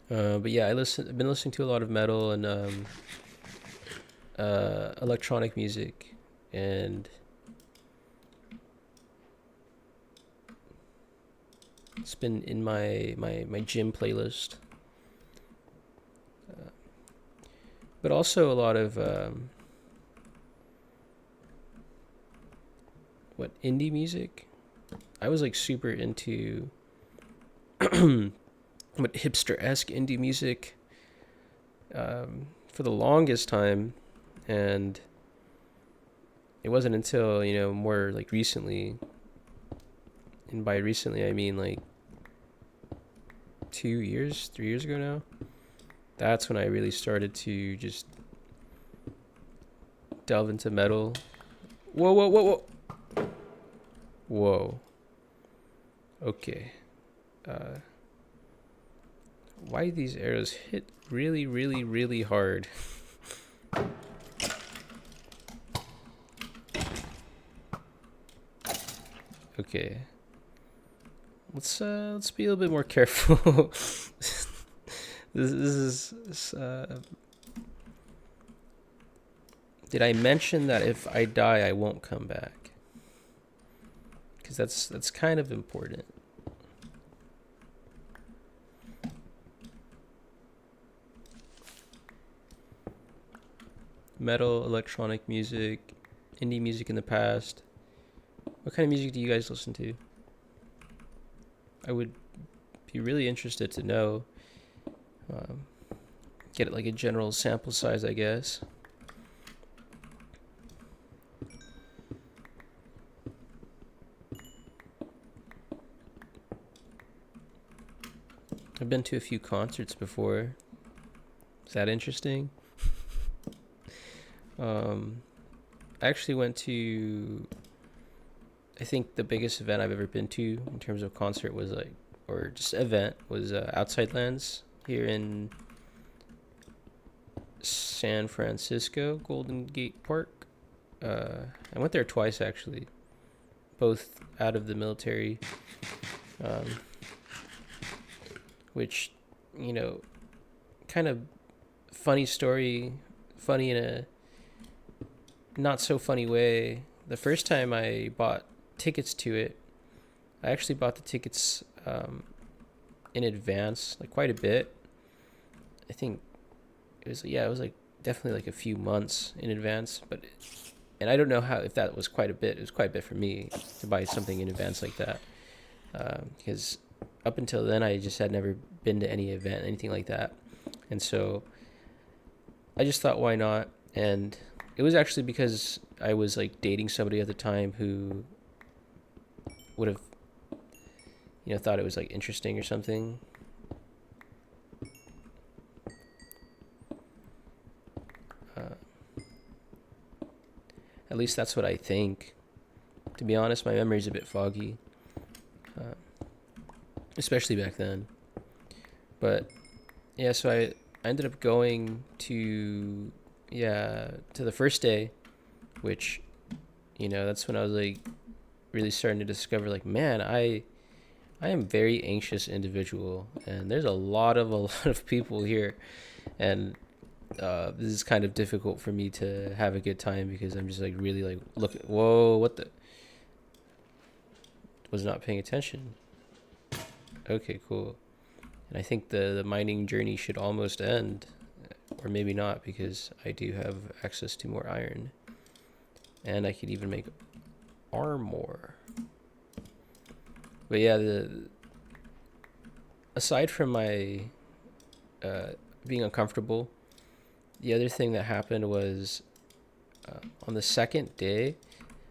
But yeah, I've been listening to a lot of metal and electronic music, and it's been in my gym playlist. But also a lot of indie music. I was like super into hipster-esque indie music for the longest time, and it wasn't until more like recently, and by recently I mean like 3 years ago now, that's when I really started to just delve into metal. Whoa. Okay. Why do these arrows hit really, really, really hard? Okay. Let's be a little bit more careful. This is did I mention that if I die I won't come back? Because that's kind of important. Metal, electronic music, indie music in the past. What kind of music do you guys listen to? I would be really interested to know. Get like a general sample size, I guess. I've been to a few concerts before. Is that interesting? I actually went to, I think the biggest event I've ever been to in terms of concert was or just event was Outside Lands here in San Francisco, Golden Gate Park. I went there twice actually, both out of the military, which, kind of funny story, funny in a not so funny way. The first time I bought tickets to it, I actually bought the tickets in advance, like quite a bit. I think it was like definitely like a few months in advance, and I don't know if that was quite a bit. It was quite a bit for me to buy something in advance like that, because up until then I just had never been to any event, anything like that, and so I just thought, why not? And it was actually because I was like dating somebody at the time who would have, thought it was like interesting or something. At least that's what I think. To be honest, my memory's a bit foggy, especially back then. But yeah, so I ended up going to the first day, which, that's when I was like really starting to discover, like, man, I am a very anxious individual, and there's a lot of people here, and this is kind of difficult for me to have a good time because I'm just like really like look. Whoa, what the? Was not paying attention. Okay, cool. And I think the mining journey should almost end, or maybe not, because I do have access to more iron, and I could even make armor. But yeah, aside from my being uncomfortable, the other thing that happened was on the second day.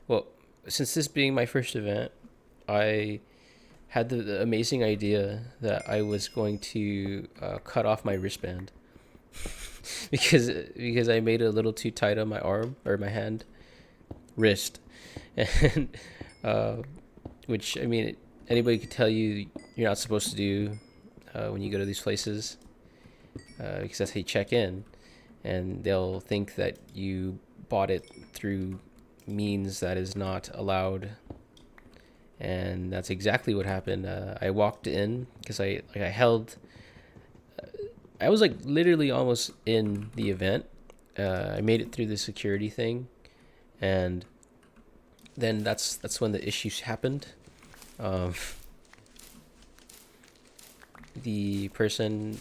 Well, since this being my first event, I had the amazing idea that I was going to cut off my wristband because I made it a little too tight on my arm or my wrist, and which, I mean, anybody could tell you you're not supposed to do when you go to these places, because that's how you check in, and they'll think that you bought it through means that is not allowed. And that's exactly what happened. I walked in because I held. I was like literally almost in the event. I made it through the security thing, and then that's when the issues happened. The person,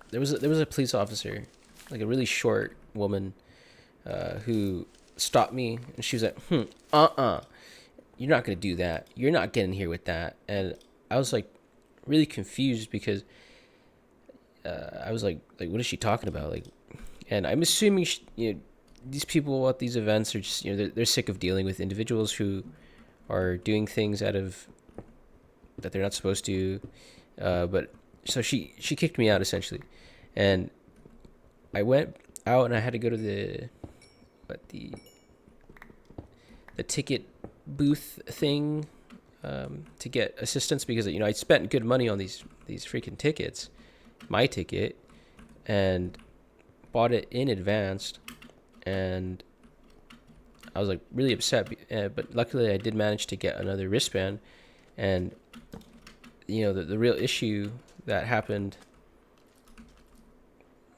there was a police officer, like a really short woman, who stopped me, and she was like, you're not going to do that. You're not getting here with that. And I was like really confused because I was like, what is she talking about? Like, and I'm assuming these people at these events are just, they're sick of dealing with individuals who are doing things that they're not supposed to. But so she kicked me out essentially, and I went out and I had to go to the ticket booth thing to get assistance because I spent good money on these freaking tickets, my ticket, and bought it in advance, and I was like really upset, but luckily I did manage to get another wristband. And the real issue that happened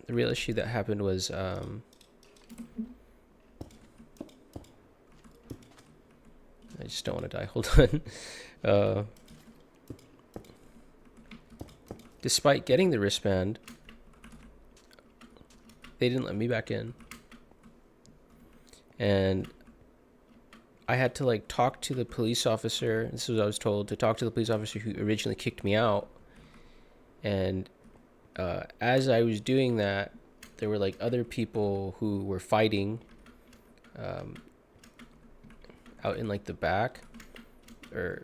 was I just don't want to die. Hold on. Despite getting the wristband, they didn't let me back in. And I had to like talk to the police officer. This is what I was told, to talk to the police officer who originally kicked me out. And as I was doing that, there were like other people who were fighting out in like the back, or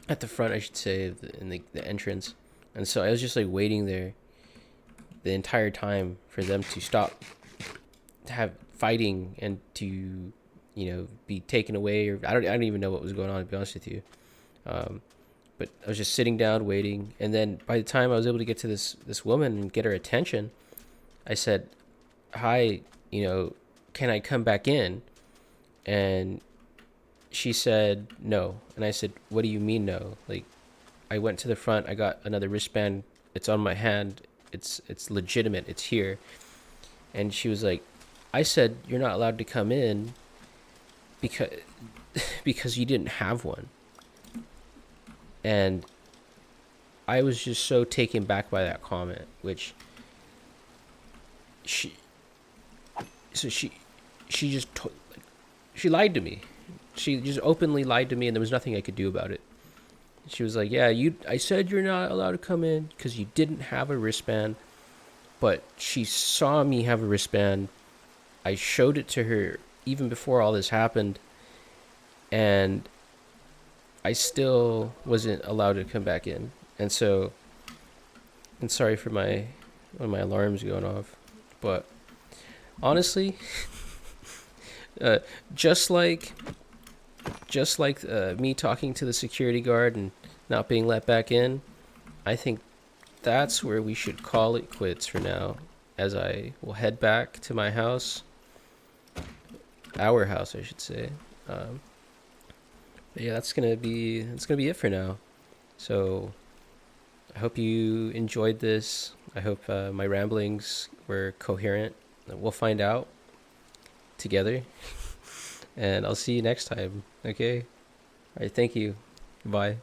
at the front, I should say, in the entrance. And so I was just like waiting there the entire time for them to stop to have fighting and to be taken away, or I don't even know what was going on, to be honest with you. But I was just sitting down waiting, and then by the time I was able to get to this woman and get her attention, I said, "Hi, can I come back in?" And she said no. And I said, "What do you mean no?" Like, I went to the front, I got another wristband, it's on my hand, it's legitimate, it's here. And she was like, "I said you're not allowed to come in because you didn't have one." And I was just so taken back by that comment, which she just she lied to me. She just openly lied to me, and there was nothing I could do about it. She was like, "Yeah, I said you're not allowed to come in because you didn't have a wristband." But she saw me have a wristband. I showed it to her even before all this happened, and I still wasn't allowed to come back in. And so, and sorry for one of my alarms going off, but honestly, just like me talking to the security guard and not being let back in, I think that's where we should call it quits for now, as I will head back to my house, our house, I should say. Um, but yeah, that's gonna be it for now. So I hope you enjoyed this. I hope my ramblings were coherent. We'll find out together, and I'll see you next time. Okay. All right. Thank you. Bye.